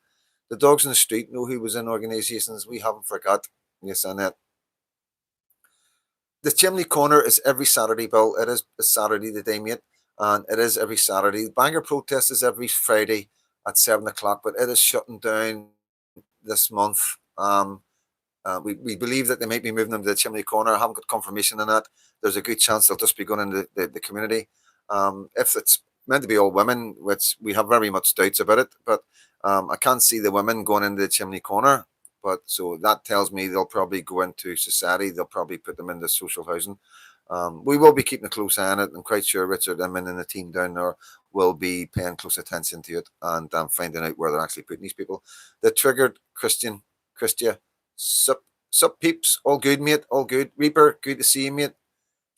The dogs in the street know who was in organisations. We haven't forgot. Yes, Annette. The Chimney Corner is every Saturday, Bill. It is a Saturday today, mate. And it is every Saturday. The Bangor protest is every Friday at 7 o'clock, but it is shutting down this month. We believe that they might be moving them to the Chimney Corner. I haven't got confirmation on that. There's a good chance they'll just be going into the community. If it's meant to be all women, which we have very much doubts about it, but I can't see the women going into the Chimney Corner. But so that tells me they'll probably go into society. They'll probably put them into social housing. We will be keeping a close eye on it. I'm quite sure Richard Inman and the team down there will be paying close attention to it and finding out where they're actually putting these people. The triggered Christia, sup peeps, all good, mate, all good. Reaper, good to see you, mate.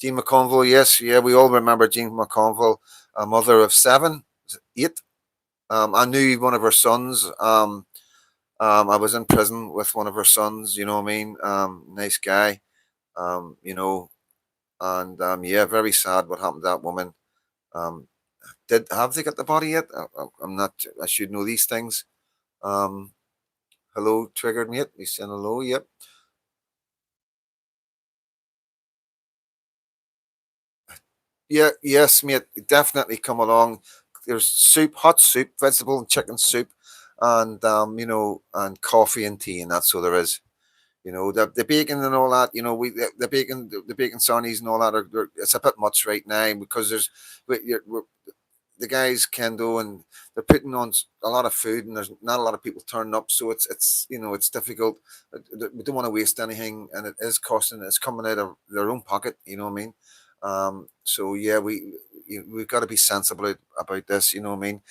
Jean McConville, yes, yeah, we all remember Jean McConville, a mother of seven, eight. I knew one of her sons. I was in prison with one of her sons. You know what I mean? Nice guy. Um, you know, and yeah, very sad what happened to that woman. Um, did have they got the body yet? I'm not. I should know these things. Um, hello, triggered mate. He's saying hello. Yep. Yeah, yes, mate. Definitely come along. There's soup, hot soup, vegetable and chicken soup, and and coffee and tea, and that's all there is. The bacon and all that. The bacon sarnies and all that it's a bit much right now because we're, the guys can do, and they're putting on a lot of food, and there's not a lot of people turning up, so it's difficult. We don't want to waste anything, and it is costing. It's coming out of their own pocket. You know what I mean? So yeah, we've got to be sensible about this. You know what I mean?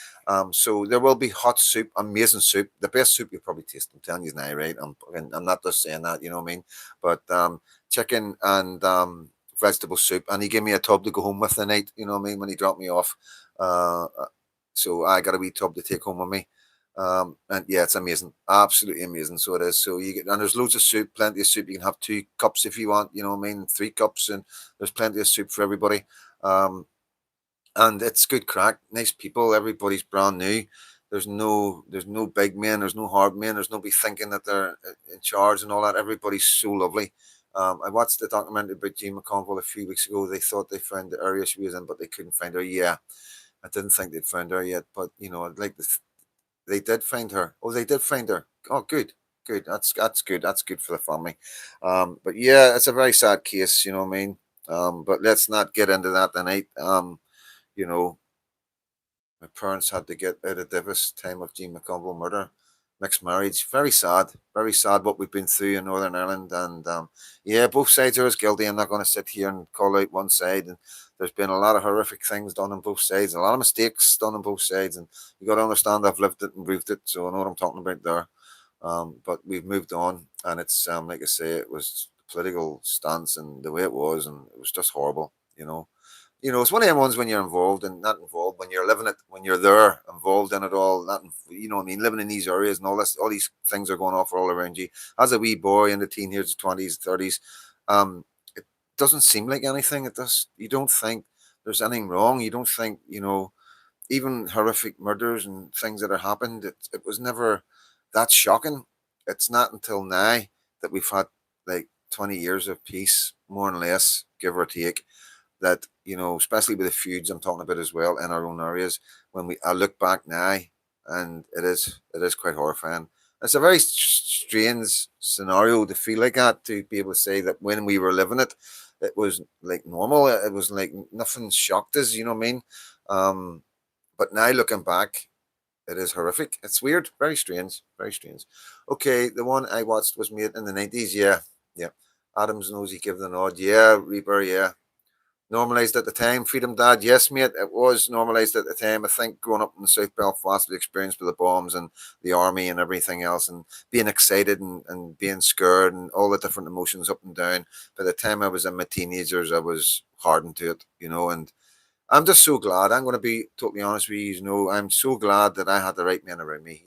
So there will be hot soup, amazing soup, the best soup you'll probably taste. I'm telling you now, right? I'm not just saying that. You know what I mean? But chicken and vegetable soup, and he gave me a tub to go home with the night. You know what I mean? When he dropped me off. Uh, so I got a wee tub to take home with me. And yeah, it's amazing, absolutely amazing. So it is. So and there's loads of soup, plenty of soup. You can have 2 cups if you want. You know what I mean? 3 cups, and there's plenty of soup for everybody. Um, and it's good crack. Nice people. Everybody's brand new. There's no big men. There's no hard men. There's nobody thinking that they're in charge and all that. Everybody's so lovely. I watched the documentary about Jean McConville a few weeks ago. They thought they found the area she was in, but they couldn't find her. Yeah, I didn't think they'd found her yet, but I'd like to. They did find her. Oh, they did find her. Oh, good, good. That's good. That's good for the family. But yeah, it's a very sad case. You know what I mean. But let's not get into that tonight. You know, my parents had to get out of Davis time of Jean McConville murder, mixed marriage. Very sad what we've been through in Northern Ireland. And yeah, both sides are as guilty. I'm not going to sit here and call out one side. And there's been a lot of horrific things done on both sides, a lot of mistakes done on both sides. And you got to understand, I've lived it and breathed it, so I know what I'm talking about there. But we've moved on, and it's like I say, it was the political stance and the way it was, and it was just horrible. It's one of them ones when you're involved and not involved, when you're living it, when you're there, involved in it all, not, what I mean, living in these areas and all this, all these things are going off all around you. As a wee boy in the teenagers, 20s, 30s, um, doesn't seem like anything. It does. You don't think there's anything wrong. You don't think, even horrific murders and things that are happened. It was never that shocking. It's not until now that we've had like 20 years of peace, more or less, give or take, that especially with the feuds I'm talking about as well in our own areas. When I look back now, and it is quite horrifying. It's a very strange scenario to feel like that, to be able to say that when we were living it, it was like normal. It was like nothing shocked us. You know what I mean? But now looking back, it is horrific. It's weird, very strange, very strange. Okay, the one I watched was made in the 90s. Yeah, yeah. Adam's Nosy give the nod. Yeah, Reaper. Yeah, normalised at the time. Freedom Dad, yes, mate, it was normalised at the time. I think growing up in South Belfast, the experience with the bombs and the army and everything else, and being excited and being scared and all the different emotions up and down. By the time I was in my teenagers, I was hardened to it. And I'm just so glad. I'm going to be totally honest with you. I'm so glad that I had the right men around me.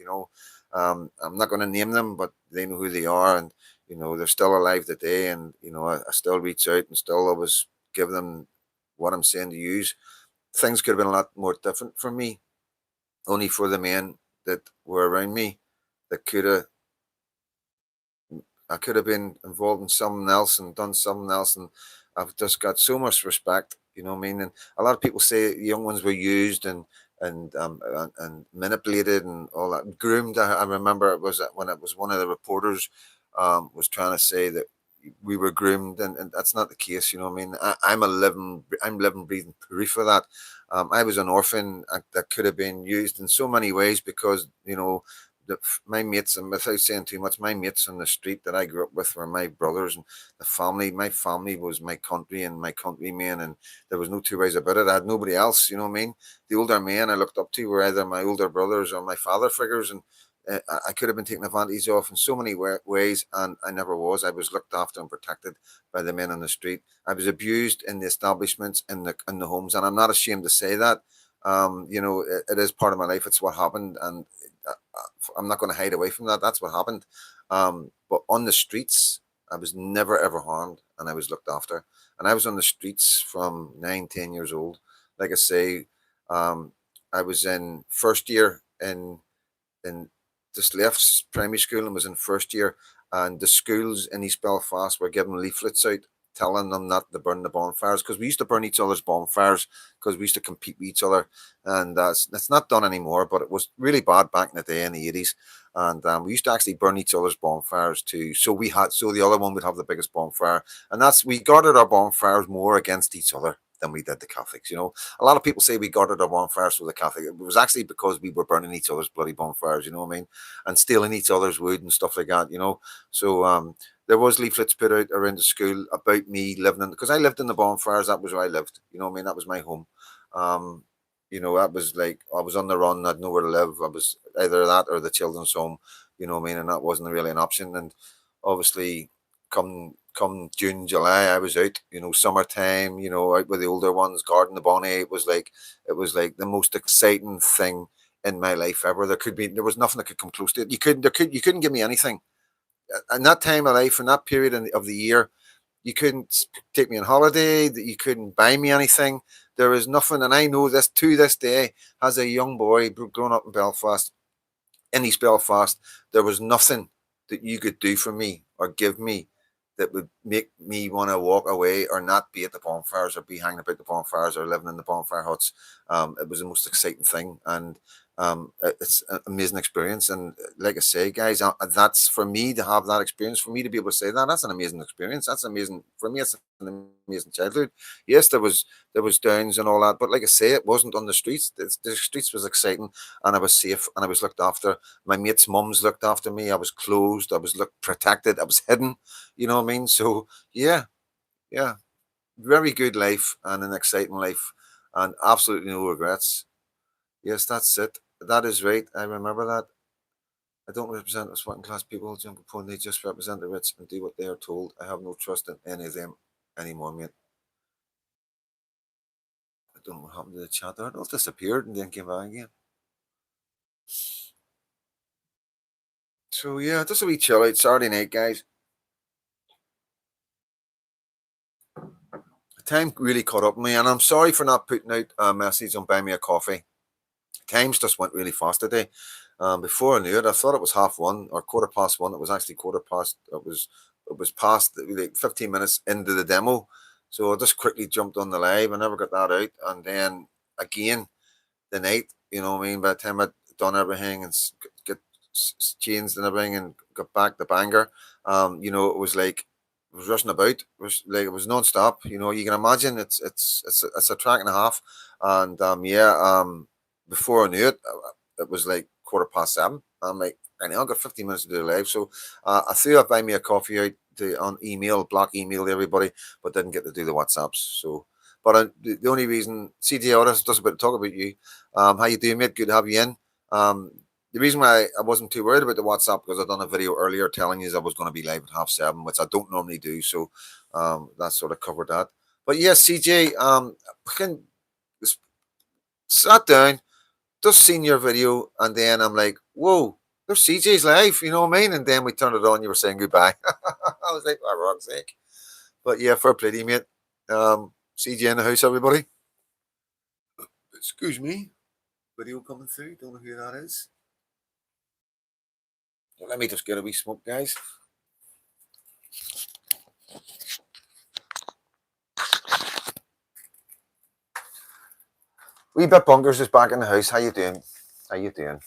I'm not going to name them, but they know who they are, and they're still alive today. And I still reach out and still always give them what I'm saying to use. Things could have been a lot more different for me, only for the men that were around me that I could have been involved in something else and done something else, and I've just got so much respect. You know what I mean? And a lot of people say the young ones were used and manipulated and all that, groomed. I remember it was when it was one of the reporters was trying to say that we were groomed, and that's not the case. You know what I mean? I'm living, breathing proof of that. I was an orphan that could have been used in so many ways because the, my mates, and without saying too much, my mates on the street that I grew up with were my brothers, and the family. My family was my country and my countrymen, and there was no two ways about it. I had nobody else. You know what I mean? The older men I looked up to were either my older brothers or my father figures, and I could have been taken advantage of in so many ways, and I never was. I was looked after and protected by the men on the street. I was abused in the establishments, in the homes, and I'm not ashamed to say that. It is part of my life. It's what happened, and I'm not going to hide away from that. That's what happened. But on the streets, I was never ever harmed, and I was looked after. And I was on the streets from 9, 10 years old. Like I say, um, I was in first year in just left primary school and was in first year, and the schools in East Belfast were giving leaflets out telling them not to burn the bonfires, because we used to burn each other's bonfires because we used to compete with each other, and that's not done anymore. But it was really bad back in the day in the 80s, and we used to actually burn each other's bonfires too. So the other one would have the biggest bonfire, and we guarded our bonfires more against each other than we did the Catholics. A lot of people say we guarded our bonfires for the Catholic. It was actually because we were burning each other's bloody bonfires, you know what I mean? And stealing each other's wood and stuff like that. So there was leaflets put out around the school about me living in, because I lived in the bonfires. That was where I lived. You know what I mean? That was my home. Um, that was like I was on the run. I'd nowhere to live. I was either that or the children's home. You know what I mean? And that wasn't really an option. And obviously, come June, July, I was out. Summertime. Out with the older ones, guarding the bonnet. It was like the most exciting thing in my life ever. There was nothing that could come close to it. You couldn't give me anything in that time of life, in that period of the year. You couldn't take me on holiday. That you couldn't buy me anything. There was nothing, and I know this to this day. As a young boy growing up in East Belfast, there was nothing that you could do for me or give me that would make me want to walk away or not be at the bonfires or be hanging about the bonfires or living in the bonfire huts. It was the most exciting thing, and it's an amazing experience. And like I say, guys, that's for me to have that experience, for me to be able to say that. That's an amazing experience. That's amazing for me. It's an amazing childhood. Yes, there was downs and all that, but like I say, it wasn't on the streets. The streets was exciting, and I was safe, and I was looked after. My mates' mums looked after me. I was closed. I was looked protected. I was hidden. You know what I mean? So yeah, yeah, very good life and an exciting life, and absolutely no regrets. Yes, that's it. That is right. I remember that. I don't represent the working class people, jump upon. They just represent the rich and do what they are told. I have no trust in any of them anymore, mate. I don't know what happened to the chat there. It all disappeared and then came back again. So yeah, just a wee chill out Saturday night, guys. time really caught up with me, and I'm sorry for not putting out a message on Buy Me a Coffee. Times just went really fast today. Before I knew it, I thought it was 1:30 or 1:15. It was actually quarter past. It was past like 15 minutes into the demo. So I just quickly jumped on the live. I never got that out, and then again the night. You know what I mean? By the time I'd done everything and get changed and everything and got back the banger, it was like it was rushing about. It was like it was non-stop. You can imagine it's a track and a half, and before I knew it, it was like 7:15. I'm like, I know I've got 15 minutes to do the live, so I threw up Buy Me a Coffee out on email, block email to everybody, but didn't get to do the WhatsApps. So, but the only reason CJ Otis does a bit of talk about you. How you doing, mate? Good to have you in. The reason why I wasn't too worried about the WhatsApp because I'd done a video earlier telling you I was going to be live at 7:30, which I don't normally do. So that sort of covered that. But yes, CJ, I can sat down, just seen your video, and then I'm like, whoa, there's CJ's live, you know what I mean? And then we turned it on, you were saying goodbye. I was like, for wrong's sake. But yeah, fair play to you, mate. CJ in the house, everybody. Excuse me. Video coming through. Don't know who that is. Let me just get a wee smoke, guys. Wee bit bunkers is back in the house. How you doing? How you doing?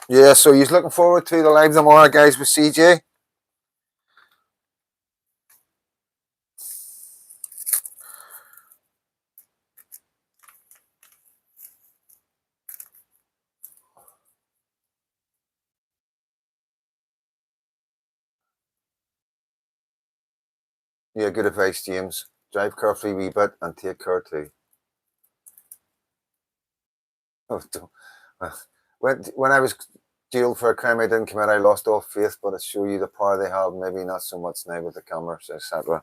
Yeah, so you're looking forward to the live tomorrow, guys, with CJ? Yeah, good advice, James. Drive carefully, wee bit, and take care too. Oh, when I was jailed for a crime I didn't commit, I lost all faith, but it show you the power they have. Maybe not so much now with the cameras, etc.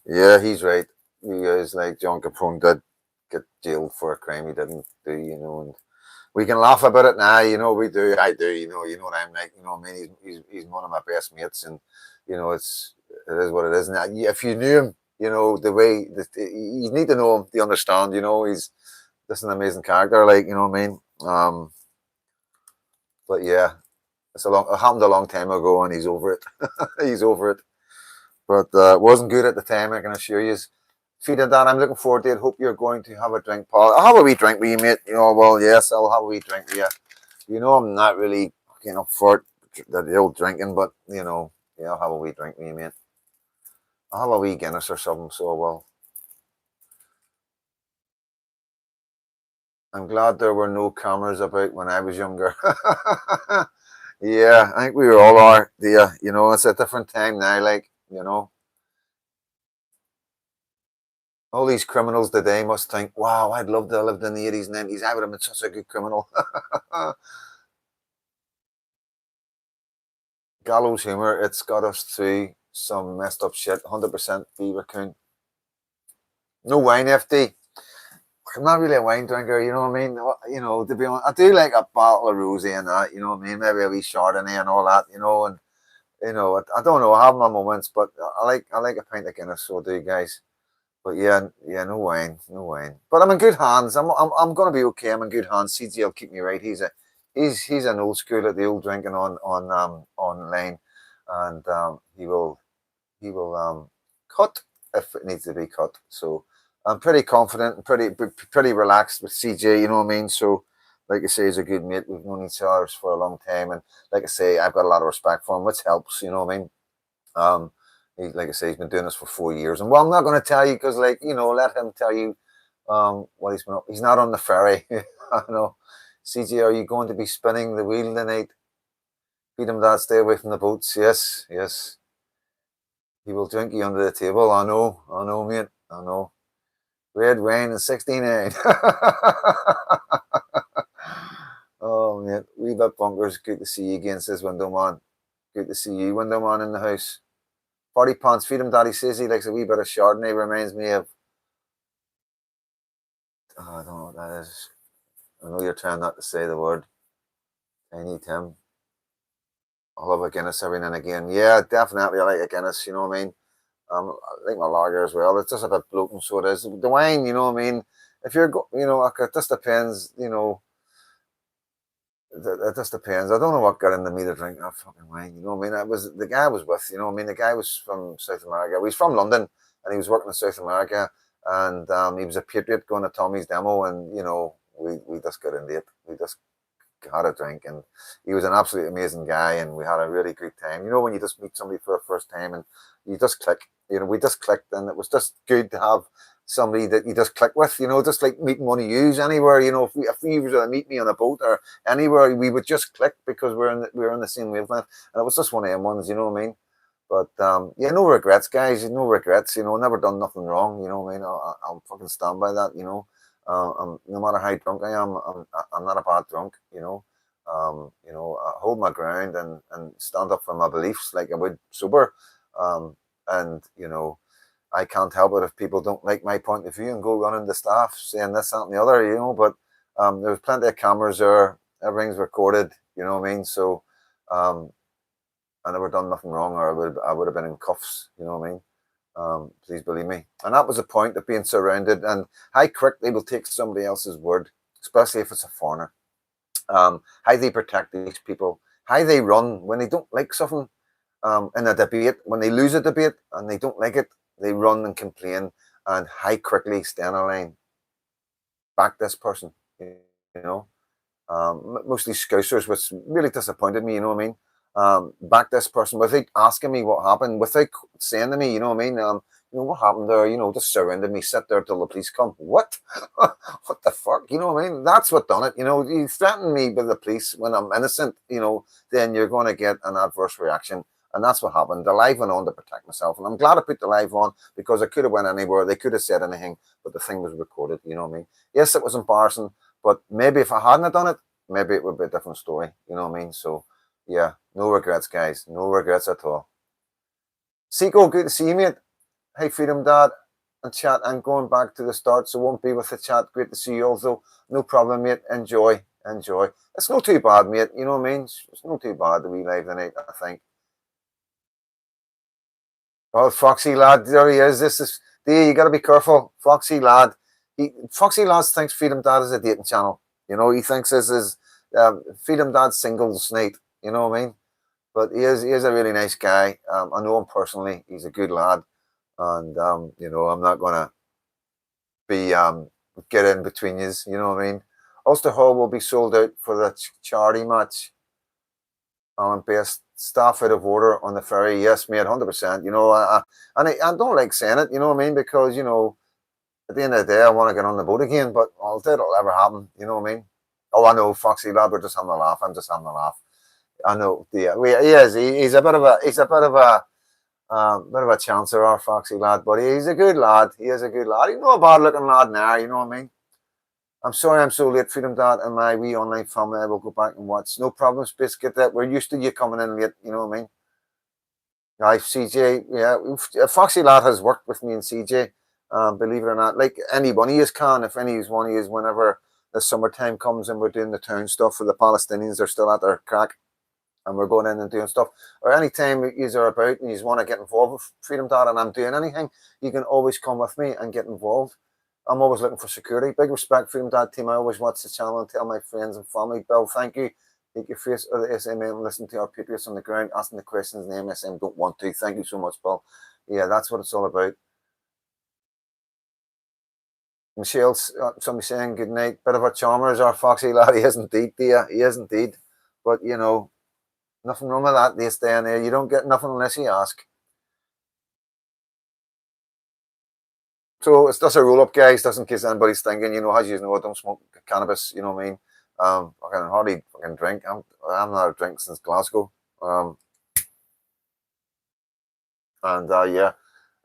Yeah, he's right. You guys like John Capone did get jailed for a crime he didn't do, and we can laugh about it now, we do, I do, you know what I'm like, I mean, he's one of my best mates, and it is what it is. Now, if you knew him, the way that you need to know him to understand, he's just an amazing character, like, you know what I mean? But yeah, it happened a long time ago, and he's over it. He's over it. But it wasn't good at the time, I can assure you. Freedomdad, I'm looking forward to it. Hope you're going to have a drink, Paul. I'll have a wee drink with you, mate. Well, yes, I'll have a wee drink with you. I'm not really up for the old drinking, but yeah, I'll have a wee drink with you, mate. I'll have a wee Guinness or something, so well. I'm glad there were no cameras about when I was younger. Yeah, I think we all are. Yeah, it's a different time now, like, all these criminals today must think, wow, I'd love to have lived in the 80s, 90s. I would have been such a good criminal. Gallows humor, it's got us through some messed up shit. 100% be raccoon. No wine, FD. I'm not really a wine drinker, you know what I mean? To be honest, I do like a bottle of rosé and that, you know what I mean? Maybe a wee Chardonnay and all that, and I don't know, I have my moments, but I like a pint of Guinness, so do you guys. But yeah, no wine, no wine. But I'm in good hands. I'm gonna be okay. I'm in good hands. CG will keep me right. He's an old school at the old drinking online, and he will cut if it needs to be cut. So I'm pretty confident and pretty relaxed with CJ. You know what I mean? So like I say, he's a good mate. We've known each other for a long time, and like I say, I've got a lot of respect for him, which helps. You know what I mean? Like I say, he's been doing this for 4 years, and well, I'm not going to tell you because, like, let him tell you what he's been up. He's not on the ferry. I know. CJ, are you going to be spinning the wheel tonight? Freedomdad, stay away from the boats. Yes, yes. He will drink you under the table. I know, mate. I know. Red wine and 69. Oh, mate. Wee bit bunkers. Good to see you again, says Window Man. Good to see you, Window Man, in the house. 40 pounds. Freedomdad, he says he likes a wee bit of Chardonnay. Reminds me of, I don't know what that is. I know you're trying not to say the word. Tiny Tim. I'll have a Guinness every now and again. Yeah, definitely. I like a Guinness. You know what I mean? I think my lager as well. It's just a bit bloating, so it is. The wine, you know what I mean? If you're, you know, like, it just depends. You know, it just depends. I don't know what got into me to drink that fucking wine. You know what I mean? It was the guy I was with. You know what I mean? The guy was from South America. He was from London, and he was working in South America. And he was a patriot going to Tommy's demo, and you know, we just got into it. We just had a drink, and he was an absolutely amazing guy, and we had a really good time. You know, when you just meet somebody for the first time and you just click. You know, we just clicked, and it was just good to have somebody that you just click with. You know, just like meeting one of yous anywhere. You know, if you were to meet me on a boat or anywhere, we would just click because we were in the same wavelength, and it was just one of them ones. You know what I mean? But yeah, no regrets, guys. No regrets. You know, never done nothing wrong. You know what I mean? I'll fucking stand by that. You know, no matter how drunk I am, I'm not a bad drunk. You know, I hold my ground and stand up for my beliefs like I would sober. And you know, I can't help it if people don't like my point of view and go running the staff saying this, that, and the other. You know, but there's plenty of cameras there. Everything's recorded. You know what I mean? So. I never done nothing wrong, or I would have been in cuffs. You know what I mean? Please believe me. And that was the point of being surrounded. And how quick they will take somebody else's word, especially if it's a foreigner. How they protect these people, how they run when they don't like something in a debate, when they lose a debate and they don't like it, they run and complain, and how quickly stay on a line. Back this person, you know. Mostly Scousers, which really disappointed me, you know what I mean? Back this person without asking me what happened, without saying to me, you know what I mean? You know, what happened there? You know, just surrounded me, sit there till the police come. What? What the fuck? You know what I mean? That's what done it. You know, you threaten me with the police when I'm innocent, you know, then you're going to get an adverse reaction. And that's what happened. The live went on to protect myself. And I'm glad I put the live on because I could have went anywhere. They could have said anything, but the thing was recorded, you know what I mean? Yes, it was embarrassing, but maybe if I hadn't done it, maybe it would be a different story. You know what I mean? So, yeah, no regrets, guys. No regrets at all. Seco, good to see you, mate. Hey, Freedom Dad and chat. I'm going back to the start, so won't be with the chat. Great to see you also. No problem, mate. Enjoy. Enjoy. It's not too bad, mate. You know what I mean? It's not too bad that we live tonight, I think. Oh, Foxy lad, there he is. This is there. You got to be careful, Foxy lad. Foxy lad thinks Freedom Dad is a dating channel. You know, he thinks this is Freedom Dad singles night. You know what I mean? But he is a really nice guy. I know him personally. He's a good lad, and you know, I'm not gonna be get in between you. You know what I mean? Ulster Hall will be sold out for the charity match. Best staff out of order on the ferry. Yes, mate, 100%. You know, I don't like saying it. You know what I mean? Because you know, at the end of the day, I want to get on the boat again. But all that'll ever happen. You know what I mean? Oh, I know, Foxy lad. We're just having a laugh. I'm just having a laugh. I know. Yeah, he is. He's a bit of a. He's a bit of a chancer, our Foxy lad. But he's a good lad. He is a good lad. He's not a bad looking lad now. You know what I mean? I'm sorry I'm so late, Freedom Dad, and my wee online family. I will go back and watch. No problem, Space. Get that. We're used to you coming in late. You know what I mean? Right, CJ. Yeah, Foxy lad has worked with me and CJ. Believe it or not, like any one of you can, if any one of you, whenever the summertime comes and we're doing the town stuff for the Palestinians, they're still at their crack, and we're going in and doing stuff. Or anytime you are about and you want to get involved with Freedom Dad and I'm doing anything, you can always come with me and get involved. I'm always looking for security. Big respect, Freedom Dad team. I always watch the channel and tell my friends and family, Bill, thank you. Take your face of the SMM and listen to our patriots on the ground asking the questions the MSM don't want to. Thank you so much, Bill. Yeah, that's what it's all about. Michelle, somebody saying good night. Bit of a charmer is our Foxy lad. He is indeed, dear. He is indeed. But, you know, nothing wrong with that this day and there. You don't get nothing unless you ask. So it's just a roll up, guys, just in case anybody's thinking, you know, as you know, I don't smoke cannabis, you know what I mean? I can hardly fucking drink. I'm not a drink since Glasgow. And yeah,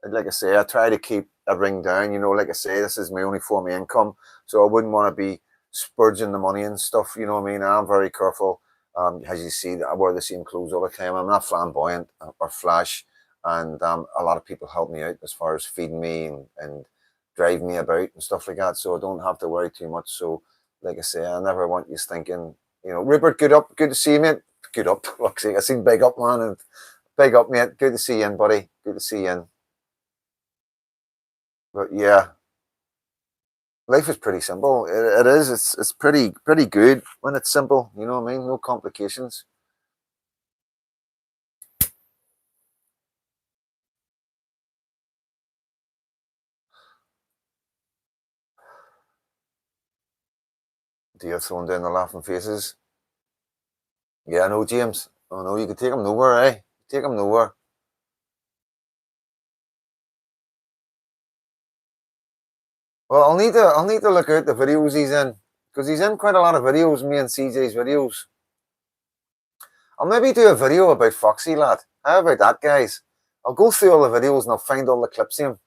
like I say, I try to keep a ring down, you know, like I say, this is my only form of income. So I wouldn't want to be spurging the money and stuff, you know what I mean? I'm very careful. As you see, I wear the same clothes all the time. I'm not flamboyant or flash. And a lot of people help me out as far as feeding me and drive me about and stuff like that. So I don't have to worry too much. So like I say, I never want you thinking, you know, Rupert, good up, good to see you, mate. Good up, fuck's sake, I seen big up, man, and big up, mate. Good to see you in, buddy. Good to see you in. But yeah, life is pretty simple. It is. It's pretty good when it's simple. You know what I mean? No complications. Do you throwing down the laughing faces? Yeah, I know, James. I know you could take them nowhere, eh? Take them nowhere. Well, I'll need to look out the videos he's in because he's in quite a lot of videos. Me and CJ's videos. I'll maybe do a video about Foxy Lad. How about that, guys? I'll go through all the videos and I'll find all the clips of him.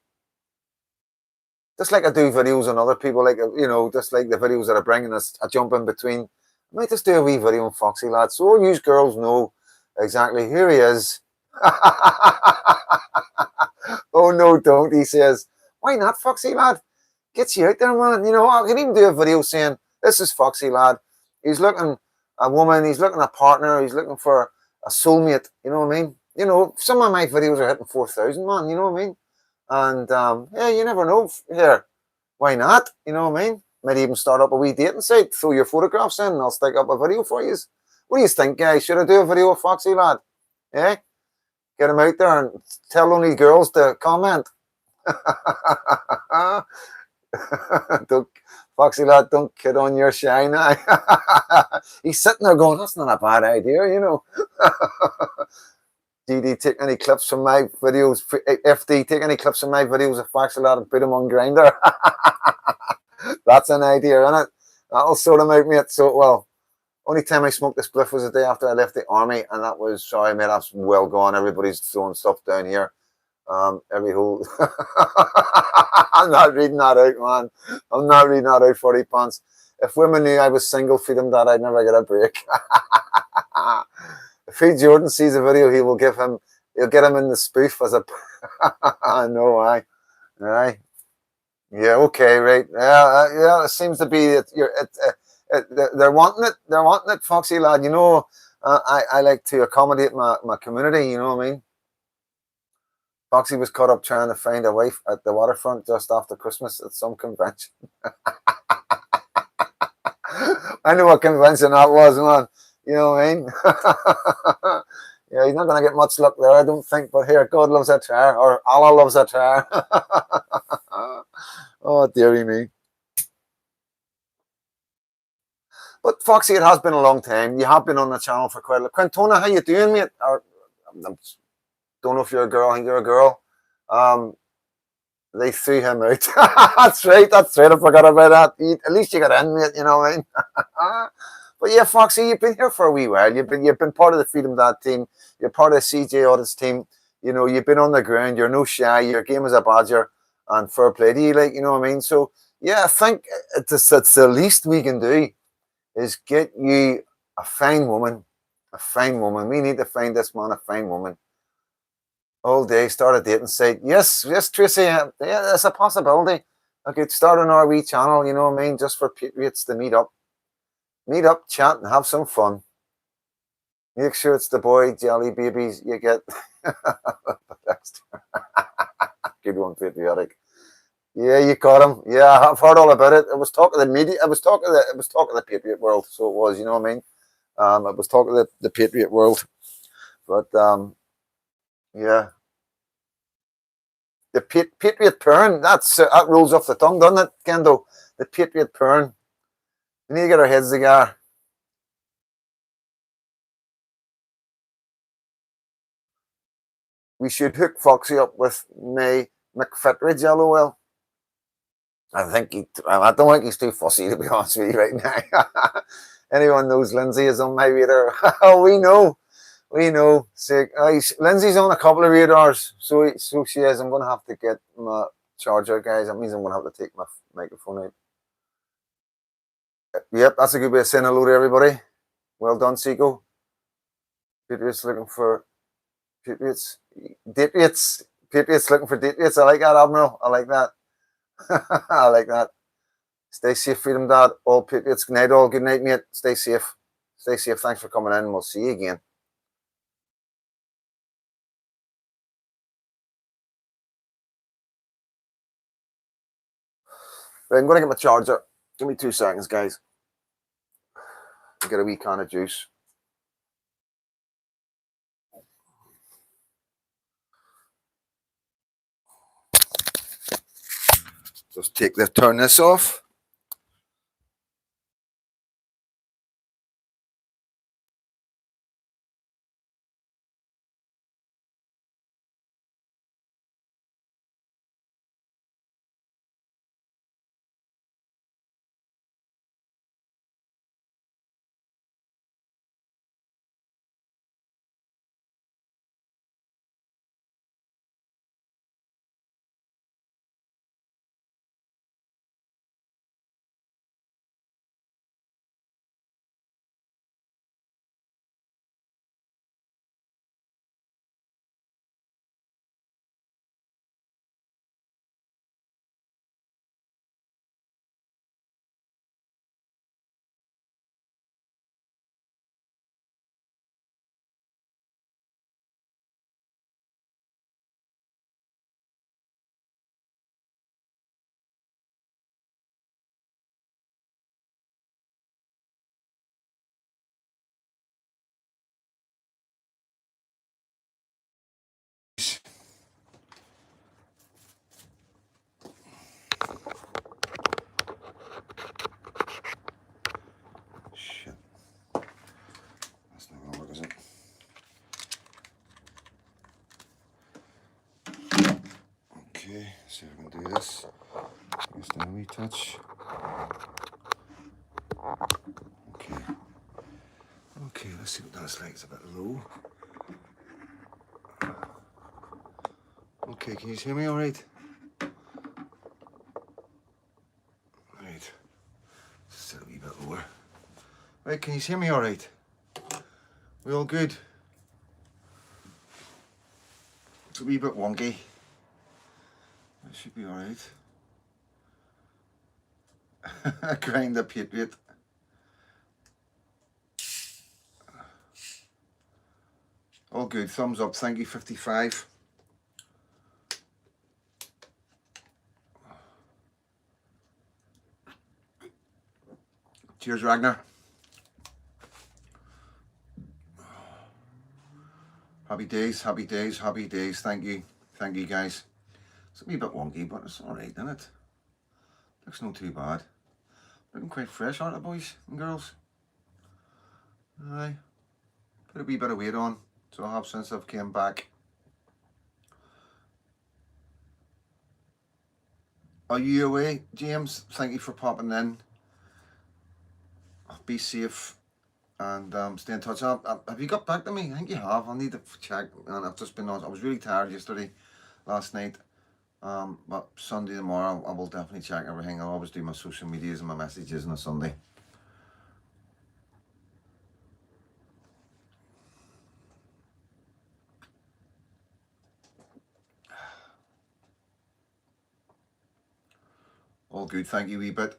Just like I do videos on other people, like, you know, just like the videos that are bringing us, I jump in between. I might just do a wee video on Foxy Lad so all you girls know exactly who he is. Oh, no, don't, he says. Why not, Foxy Lad? Gets you out there, man. You know, I can even do a video saying, this is Foxy Lad. He's looking a woman, he's looking a partner, he's looking for a soulmate. You know what I mean? You know, some of my videos are hitting 4,000, man. You know what I mean? And yeah, you never know. Here, why not? You know what I mean? Might even start up a wee dating site, throw your photographs in, and I'll stick up a video for you. What do you think, guys? Should I do a video of Foxy Lad? Yeah? Get him out there and tell only girls to comment. Don't, Foxy Lad, don't kid on your shine. He's sitting there going, that's not a bad idea, you know. DD, take any clips from my videos. FD, take any clips from my videos of Foxy Lad and put them on Grindr. That's an idea, isn't it? That'll sort him out, mate. So, well, only time I smoked this spliff was the day after I left the army, and that was, sorry, mate, that's well gone. Everybody's throwing stuff down here. Every whole I'm not reading that out, man. I'm not reading that out, 40 pants. If women knew I was single, Freedom Dad, I'd never get a break. If Pete Jordan sees a video, he'll get him in the spoof as a I know, aye. Yeah, okay, right. Yeah, it seems to be that they're wanting it, Foxy Lad. You know, I like to accommodate my community, you know what I mean? Foxy was caught up trying to find a wife at the waterfront just after Christmas at some convention. I know what convention that was, man. You know what I mean? Yeah, he's not going to get much luck there, I don't think. But here, God loves a try, or Allah loves a try. Oh, dearie me. But Foxy, it has been a long time. You have been on the channel for quite a while. Quintona, how you doing, mate? Don't know if you're a girl. I think you're a girl. They threw him out. That's right. I forgot about that. At least you got in, mate. You know what I mean? But yeah, Foxy, you've been here for a wee while. You've been part of the Freedom Dad team. You're part of the CJ Audits team. You know, you've been on the ground. You're no shy. Your game is a badger, and fair play to you. Like, you know what I mean? So yeah, I think it's the least we can do is get you a fine woman. A fine woman. We need to find this man a fine woman. All day, start a dating site. Yes, Tracy. Yeah, that's a possibility. I could start an RV channel, you know what I mean, just for patriots to meet up, chat, and have some fun. Make sure it's the boy jelly babies you get. Good one, patriotic. Yeah, you caught him. Yeah, I've heard all about it. It was talk of the media. It was talk of the patriot world. So it was, you know what I mean. It was talk of the patriot world. But yeah. The patriot pern, that rolls off the tongue, doesn't it, Kendo? The patriot pern. We need to get our heads together. We should hook Foxy up with May McFitridge, LOL. I don't think he's too fussy, to be honest with you right now. Anyone knows Lindsay is on my radar. Oh, we know. Lindsay's on a couple of radars, so she is. I'm going to have to get my charger, guys. That means I'm going to have to take my microphone out. Yep, that's a good way of saying hello to everybody. Well done, Seiko. Patriots looking for Patriots. Patriots looking for Patriots. I like that, Admiral. I like that. I like that. Stay safe, Freedom Dad. All patriots. Good night, all. Good night, mate. Stay safe. Stay safe. Thanks for coming in, and we'll see you again. Right, I'm going to get my charger. Give me 2 seconds, guys. Get a wee can of juice. Just turn this off. Shit. That's not gonna work, is it? Okay, so we're gonna do this. Just a wee touch. Okay. Okay, let's see what that's like. It's a bit low. Okay, can you hear me all right? Right. Just a wee bit lower. Right, can you hear me all right? We all good? It's a wee bit wonky. It should be all right. Grind the patriot. All good. Thumbs up. Thank you, 55. Cheers, Ragnar. Happy days, happy days, happy days. Thank you. Thank you, guys. It's a wee bit wonky, but it's all right, isn't it? Looks not too bad. Looking quite fresh, aren't it, boys and girls? Aye. Put a wee bit of weight on, so I have since I've came back. Are you away, James? Thank you for popping in. Be safe and stay in touch. Have you got back to me? I think you have. I need to check. And I've just been on. I was really tired yesterday, last night. But Sunday tomorrow, I will definitely check everything. I'll always do my social medias and my messages on a Sunday. All good, thank you, wee bit.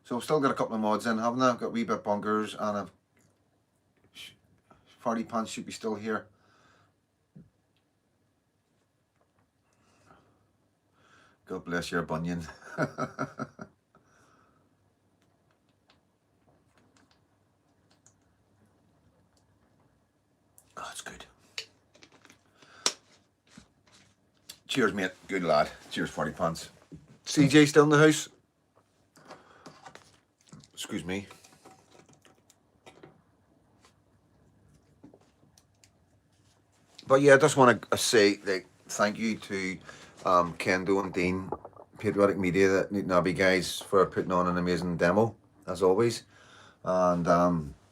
So I've still got a couple of mods in, haven't I? I've got wee bit bunkers and I've Farty Pants should be still here. God bless your bunion. Oh, that's good. Cheers, mate. Good lad. Cheers, Farty Pants. CJ still in the house? Excuse me. But yeah, I just want to say like thank you to Kendo and Dean, Patriotic Media, that Newton Abbey guys, for putting on an amazing demo as always, and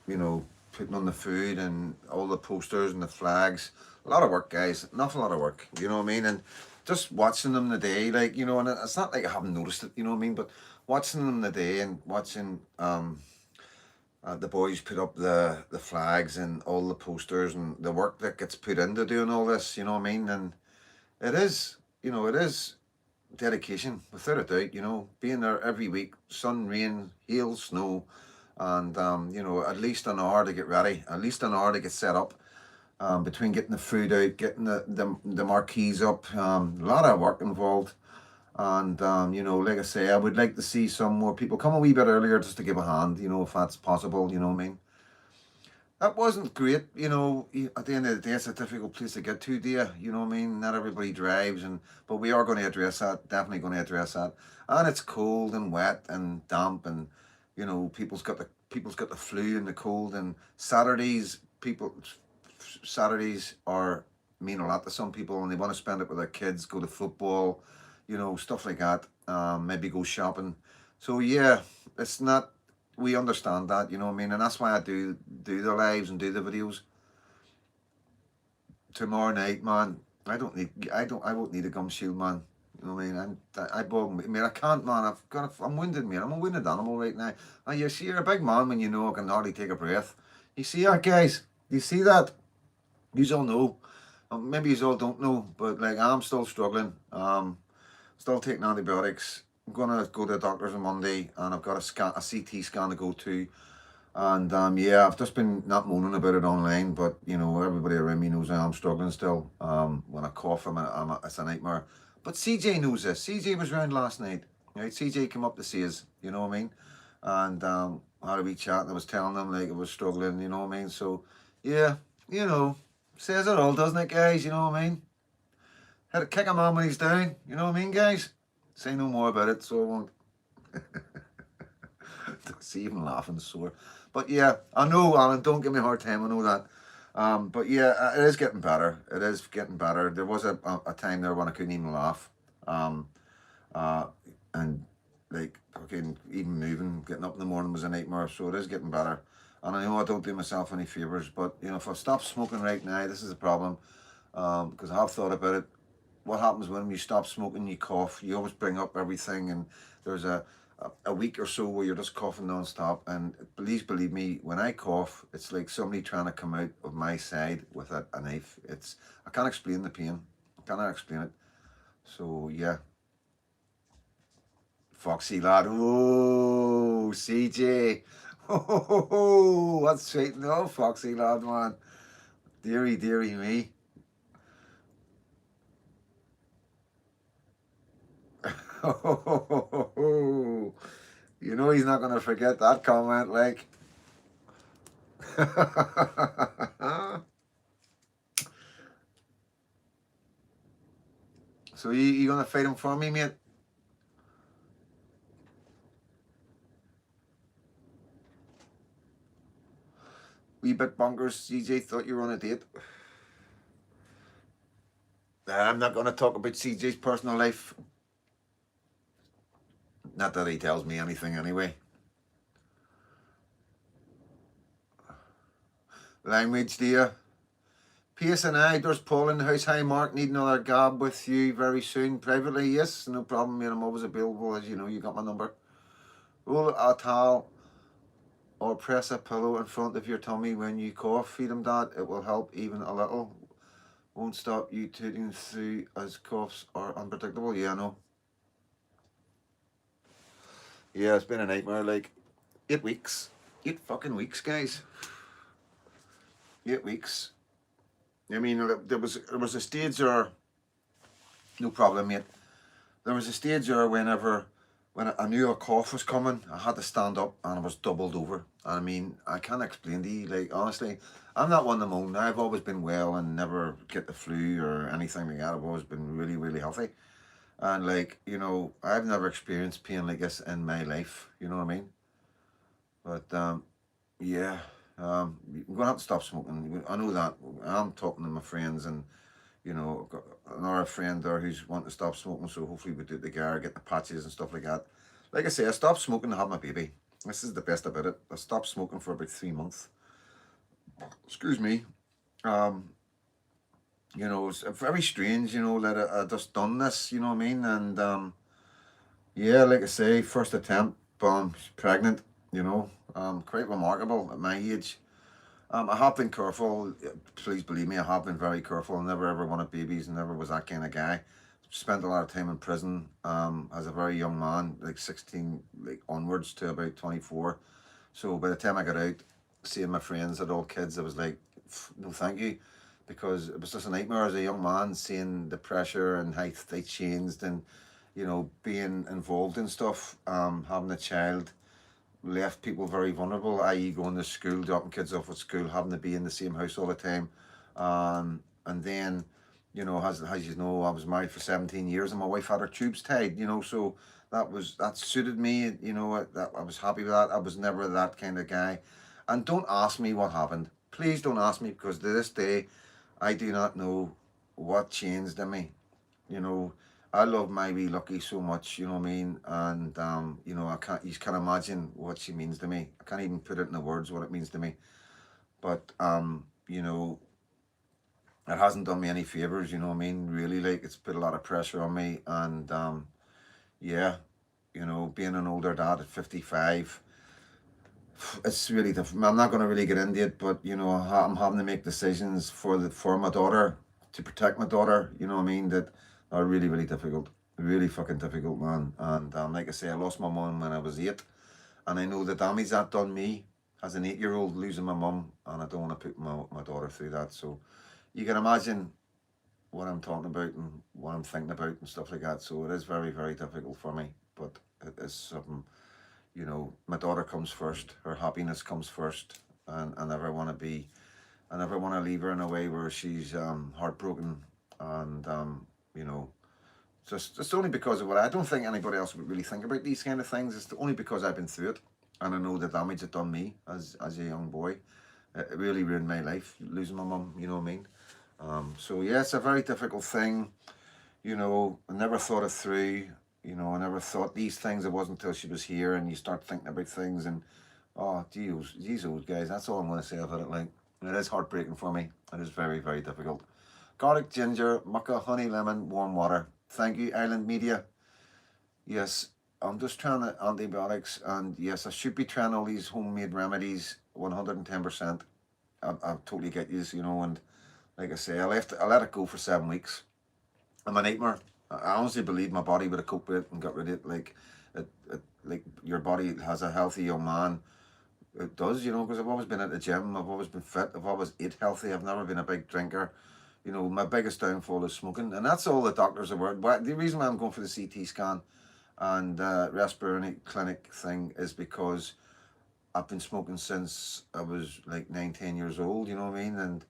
you know, putting on the food and all the posters and the flags. A lot of work, guys. An awful lot of work. You know what I mean? And just watching them today, like, you know, and it's not like I haven't noticed it. You know what I mean? But watching them today and watching the boys put up the flags and all the posters and the work that gets put into doing all this, you know what I mean? And it is, you know, it is dedication, without a doubt. You know, being there every week, sun, rain, hail, snow, and you know, at least an hour to get ready, at least an hour to get set up. Between getting the food out, getting the marquees up, a lot of work involved. And you know, like I say, I would like to see some more people come a wee bit earlier just to give a hand. You know, if that's possible. You know what I mean? That wasn't great. You know, at the end of the day, it's a difficult place to get to, dear. You know what I mean? Not everybody drives, and but we are going to address that. Definitely going to address that. And it's cold and wet and damp, and you know, people's got the flu and the cold. And Saturdays are mean a lot to some people, and they want to spend it with their kids, go to football, you know, stuff like that. Maybe go shopping. So yeah, it's not. We understand that, you know what I mean, and that's why I do the lives and do the videos. Tomorrow night, man. I won't need a gum shield, man. You know what I mean? I bog. I mean, I can't, man. I'm winded, man. I'm a winded animal right now. And you see, you're a big man when you know I can hardly take a breath. You see that, guys? You see that? You all know. Maybe you all don't know, but like I'm still struggling. Still taking antibiotics. I'm gonna go to the doctors on Monday, and I've got a CT scan to go to. And yeah, I've just been not moaning about it online, but you know, everybody around me knows I'm struggling still. When I cough, it's a nightmare. But CJ knows this. CJ was around last night. Right? CJ came up to see us. You know what I mean? And had a wee chat, and I was telling them like I was struggling. You know what I mean? So yeah, you know, says it all, doesn't it, guys? You know what I mean? Had to kick a man when he's down. You know what I mean, guys? Say no more about it, so I won't. See, even laughing sore. But yeah, I know, Alan. Don't give me a hard time. I know that. But yeah, it is getting better. It is getting better. There was a time there when I couldn't even laugh. Um, uh, and like fucking even moving, getting up in the morning was a nightmare. So it is getting better. And I know I don't do myself any favors, but you know, if I stop smoking right now, this is a problem. Because I have thought about it. What happens when you stop smoking? You cough. You always bring up everything, and there's a week or so where you're just coughing non-stop. And please believe me, when I cough, it's like somebody trying to come out of my side with a knife. I can't explain the pain. I cannot explain it. So yeah, Foxy lad. Oh, CJ. Oh, that's sweet. No, Foxy lad, man. Deary, deary me. Oh, you know he's not going to forget that comment, like. So you going to fight him for me, mate? Wee bit bonkers. CJ thought you were on a date. I'm not going to talk about CJ's personal life. Not that he tells me anything anyway. Language, dear. PSNI, there's Paul in the house. Hi, Mark. Need another gab with you very soon. Privately, yes. No problem, mate. I'm always available. As you know, you got my number. Roll a towel or press a pillow in front of your tummy when you cough. Feed him that. It will help even a little. Won't stop you tooting through as coughs are unpredictable. Yeah, I know. Yeah, it's been a nightmare. Like 8 weeks. 8 fucking weeks, guys. 8 weeks. I mean, there was a stage there. No problem, mate. There was a stage there when I knew a cough was coming, I had to stand up and I was doubled over. I mean, I can't explain to you. Like honestly, I'm not one to moan. I've always been well and never get the flu or anything like that. I've always been really, really healthy. And like, you know, I've never experienced pain like this in my life. You know what I mean? But yeah, I'm gonna have to stop smoking. I know that. I'm talking to my friends, and you know, I've got another friend there who's wanting to stop smoking. So hopefully we do it together, get the patches and stuff like that. Like I say, I stopped smoking to have my baby. This is the best about it. I stopped smoking for about 3 months. Excuse me. Um, you know, it's very strange. You know that I just done this. You know what I mean? And yeah, like I say, first attempt, boom, she's pregnant. You know, quite remarkable at my age. I have been careful. Please believe me, I have been very careful. I never ever wanted babies. Never was that kind of guy. spent a lot of time in prison as a very young man, like 16, like onwards to about 24. So by the time I got out, seeing my friends that all kids, I was like, no, thank you, because it was just a nightmare as a young man, seeing the pressure and how they changed, and being involved in stuff. Having a child left people very vulnerable, i.e., going to school, dropping kids off at school, having to be in the same house all the time. And then, as you know, I was married for 17 years and my wife had her tubes tied, so that suited me, that I was happy with that. I was never that kind of guy. And don't ask me what happened. Please don't ask me, because to this day, I do not know what changed in me. You know, I love my wee Lucky so much, you know what I mean? And I can't you can't imagine what she means to me. I can't even put it in the words what it means to me. But it hasn't done me any favors, you know what I mean? Really, like, it's put a lot of pressure on me. And yeah, being an older dad at 55, it's really difficult. I'm not going to really get into it, but I'm having to make decisions for my daughter, to protect my daughter. You know what I mean? That are really really difficult, really fucking difficult, man. And like I say, I lost my mum when I was 8, and I know the damage that done me as an 8-year-old losing my mum, and I don't want to put my daughter through that. So you can imagine what I'm talking about and what I'm thinking about and stuff like that. So it is very very difficult for me, but it is something. My daughter comes first. Her happiness comes first, and I never want to leave her in a way where she's heartbroken, and you know, just it's only because of what I don't think anybody else would really think about these kind of things. It's only because I've been through it, and I know the damage it done me as a young boy. It really ruined my life losing my mum. You know what I mean? So yeah, it's a very difficult thing. I never thought it through. I never thought these things. It wasn't until she was here, and you start thinking about things, and oh, geez, old guys. That's all I'm going to say about it. Like, it is heartbreaking for me. It is very, very difficult. Garlic, ginger, mucka, honey, lemon, warm water. Thank you, Island Media. Yes, I'm just trying antibiotics, and yes, I should be trying all these homemade remedies. 110%. I totally get you, and like I say, I let it go for 7 weeks. I'm a nightmare. I honestly believe my body would have coped with it and got rid of it. Like your body has a healthy young man. It does, because I've always been at the gym. I've always been fit. I've always ate healthy. I've never been a big drinker. My biggest downfall is smoking, and that's all the doctors are worried. But the reason why I'm going for the CT scan and respiratory clinic thing is because I've been smoking since I was like 9, 10 years old. You know what I mean? And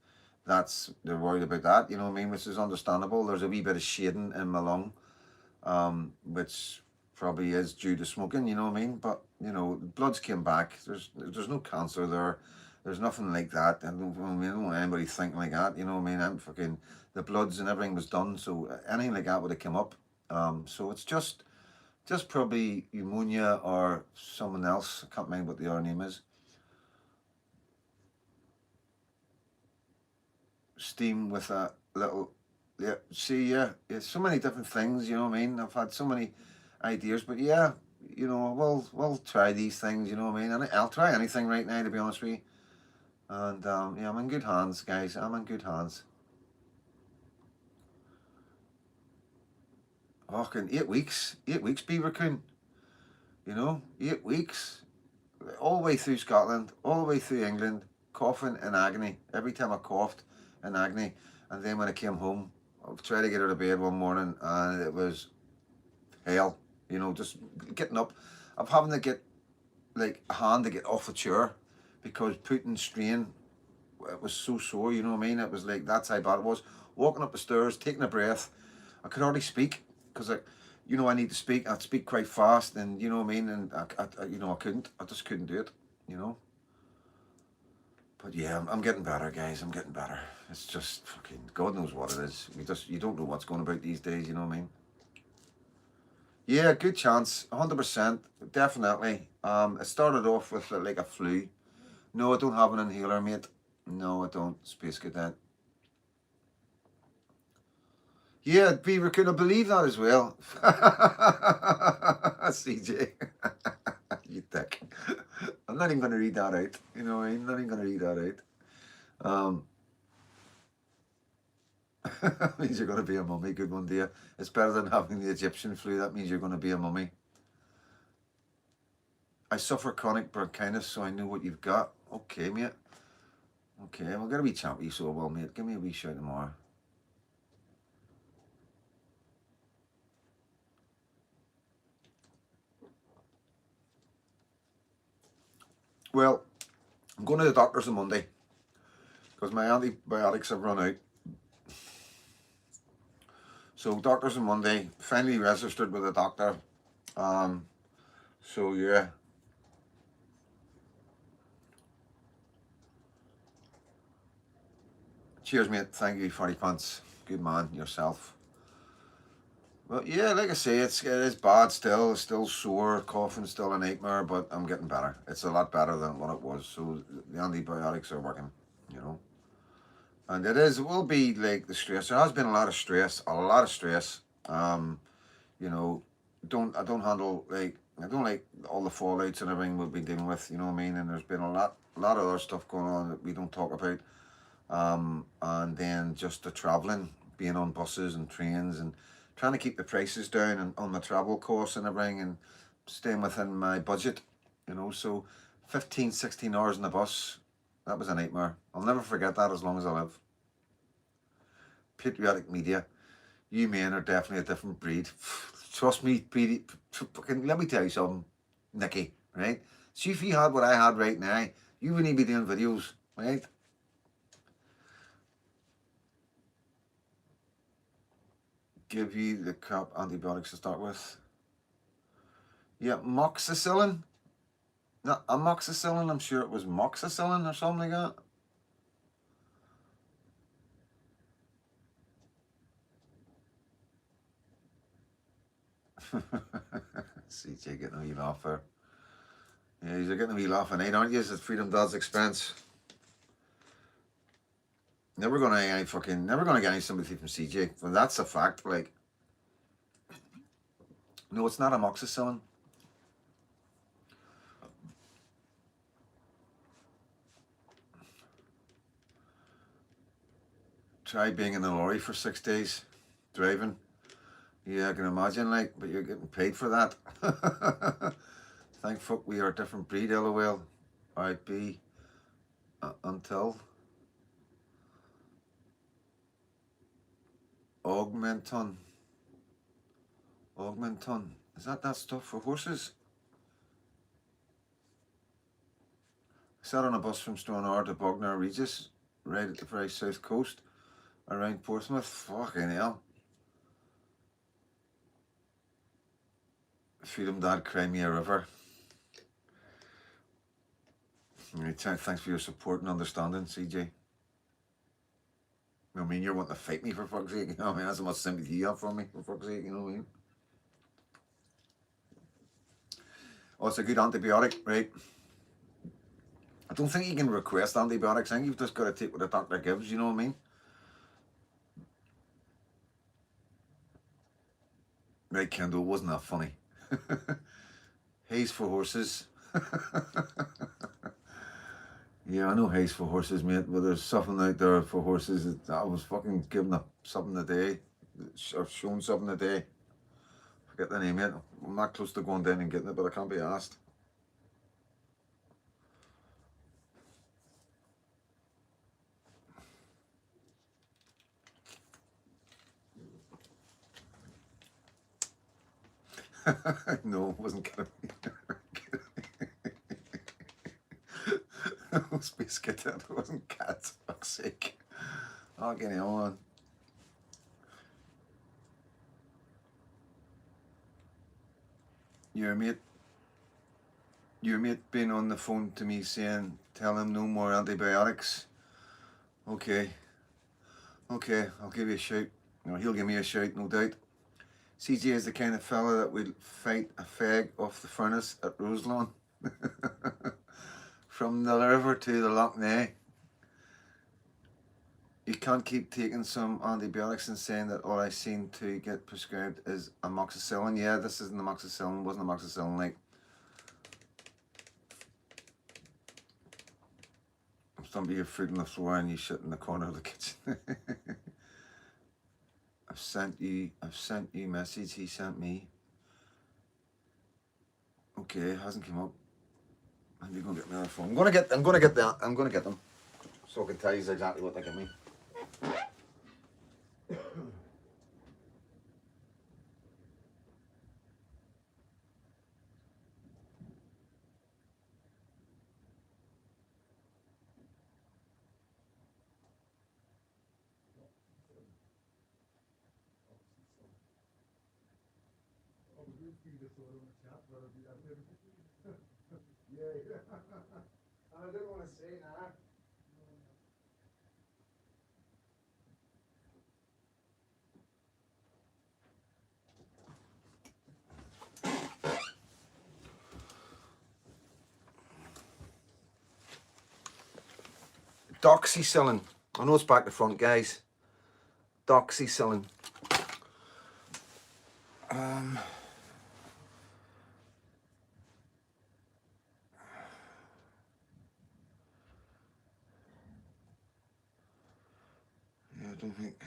they're worried about that. You know what I mean? Which is understandable. There's a wee bit of shading in my lung, which probably is due to smoking, you know what I mean? But blood's came back. There's no cancer there. There's nothing like that. I don't want anybody thinking like that, you know what I mean? I'm fucking the bloods and everything was done, so anything like that would have come up. So it's just probably pneumonia or someone else. I can't remember what the other name is. Steam with a little, yeah. See, yeah, it's so many different things. You know what I mean? I've had so many ideas, but yeah, we'll try these things. You know what I mean? And I'll try anything right now, to be honest with you. And yeah, I'm in good hands, guys. I'm in good hands. Fucking 8 weeks, 8 weeks, Beaver Coon. 8 weeks, all the way through Scotland, all the way through England, coughing in agony. Every time I coughed, in agony. And then when I came home, I tried to get out of bed one morning, and it was hell. Just getting up. I'm having to get like a hand to get off the chair, because putting strain, it was so sore. You know what I mean? It was like, that's how bad it was. Walking up the stairs, taking a breath, I could hardly speak, because I need to speak. I'd speak quite fast, and you know what I mean. And I couldn't. I just couldn't do it. But yeah, I'm getting better, guys. I'm getting better. It's just fucking God knows what it is. You don't know what's going about these days. You know what I mean? Yeah, good chance, 100%, definitely. It started off with like a flu. No, I don't have an inhaler, mate. No, I don't. Space Cadet. Yeah, Beaver, could I believe that as well? CJ, you dick. I'm not even going to read that out. You know what I mean? I'm not even going to read that out. That means you're going to be a mummy. Good one, dear. It's better than having the Egyptian flu. That means you're going to be a mummy. I suffer chronic bronchitis, so I know what you've got. Okay, mate. Okay, we'll get a wee chat with you, so well, mate. Give me a wee shout tomorrow. Well, I'm going to the doctor's on Monday because my antibiotics have run out. So doctor's on Monday. Finally registered with a doctor. So yeah. Cheers, mate. Thank you, Farty Pants. Good man, yourself. Well, yeah, like I say, it is bad still. It's still sore, coughing, still a nightmare, but I'm getting better. It's a lot better than what it was. So the antibiotics are working, you know. And it will be like the stress. There has been a lot of stress, You know, I don't handle like I don't like all the fallouts and everything we've been dealing with. You know what I mean? And there's been a lot of other stuff going on that we don't talk about. And then just the traveling, being on buses and trains and trying to keep the prices down and on my travel costs and everything and staying within my budget, you know. So 15, 16 hours in the bus, that was a nightmare. I'll never forget that as long as I live. Patriotic media, you men are definitely a different breed. Trust me, let me tell you something, Nicky, right? See, if you had what I had right now, you wouldn't be doing videos, right? Give you the crap antibiotics to start with. Yeah, moxicillin. Not amoxicillin, I'm sure it was moxicillin or something like that. CJ getting a wee laugh there. Yeah, you're getting a wee laugh at night, aren't you? At Freedom Dad's expense. Never gonna get any sympathy from CJ. Well, that's a fact. Like, no, it's not amoxicillin. Try being in a lorry for 6 days, driving. Yeah, I can imagine, like, but you're getting paid for that. Thank fuck we are a different breed, LOL. RIP until Augmenton. Augmenton. Is that stuff for horses? I sat on a bus from Stranraer to Bognor Regis, right at the very south coast, around Portsmouth. Fucking hell. Freedom Dad, Crimea River. Thanks for your support and understanding, CJ. I mean, you're wanting to fight me for fuck's sake. You know what I mean? That's how much sympathy you have for me, for fuck's sake. You know what I mean? Oh, it's a good antibiotic, right? I don't think you can request antibiotics. I think you've just got to take what the doctor gives. You know what I mean? Right, Kendall, wasn't that funny? Hayes for horses. Yeah, I know hay's for horses, mate, but there's something out there for horses that I was fucking giving up something a day, or shown something a day. Forget the name yet. I'm not close to going down and getting it, but I can't be asked. No, it wasn't kidding. It was biscuit, it wasn't cat, for fuck's sake. Oh, get on. Your mate been on the phone to me saying, tell him no more antibiotics. Okay, I'll give you a shout. No, he'll give me a shout, no doubt. CJ is the kind of fella that would fight a fag off the furnace at Roselawn. From the river to the Loch Ness. You can't keep taking some antibiotics and saying that all I seem to get prescribed is amoxicillin. Yeah, this isn't amoxicillin, wasn't amoxicillin, like. Somebody your fruit on the floor and you shit in the corner of the kitchen. sent you message. He sent me. Okay, hasn't come up. I'm gonna get my other phone. I'm gonna get them. So I can tell you exactly what they give me. Yeah. I didn't want to say that. Doxycycline. I know it's back to front, guys. Doxycycline. Yeah, I don't think.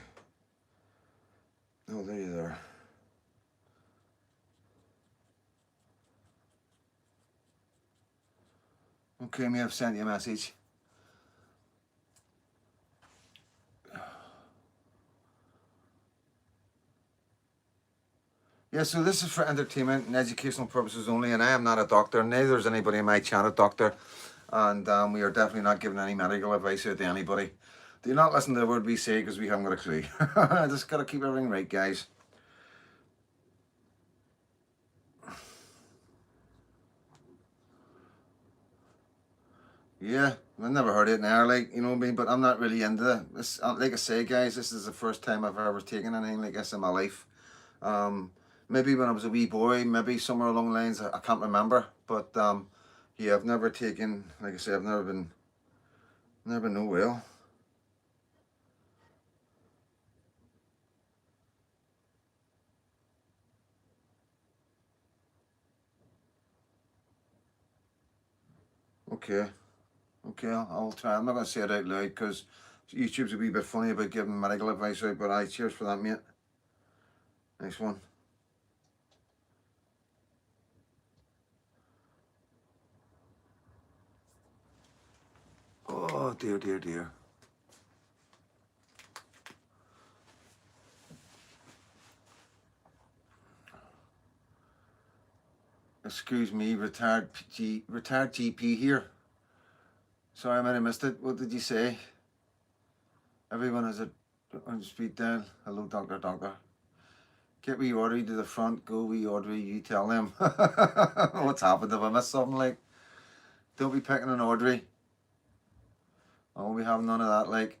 Oh, there you are. Okay, may have sent you a message. Yeah, so this is for entertainment and educational purposes only, and I am not a doctor. Neither is anybody in my chat a doctor, and we are definitely not giving any medical advice here to anybody. Do not listen to the word we say because we haven't got a clue. I just got to keep everything right, guys. Yeah, I've never heard it now, like, you know what I mean, but I'm not really into this. Like I say, guys, this is the first time I've ever taken anything like this in my life. Maybe when I was a wee boy, maybe somewhere along the lines, I can't remember, but yeah, I've never taken, like I say, I've never been no well. Okay, I'll try. I'm not going to say it out loud because YouTube's a wee bit funny about giving medical advice out, but I cheers for that, mate. Nice one. Oh, dear, dear, dear. Excuse me, retired GP here. Sorry, I might have missed it. What did you say? Everyone has a on speed dial. Hello, doctor. Get wee Audrey to the front. Go wee Audrey. You tell them. What's happened if I miss something like? Don't be picking on Audrey. I won't be having none of that. Like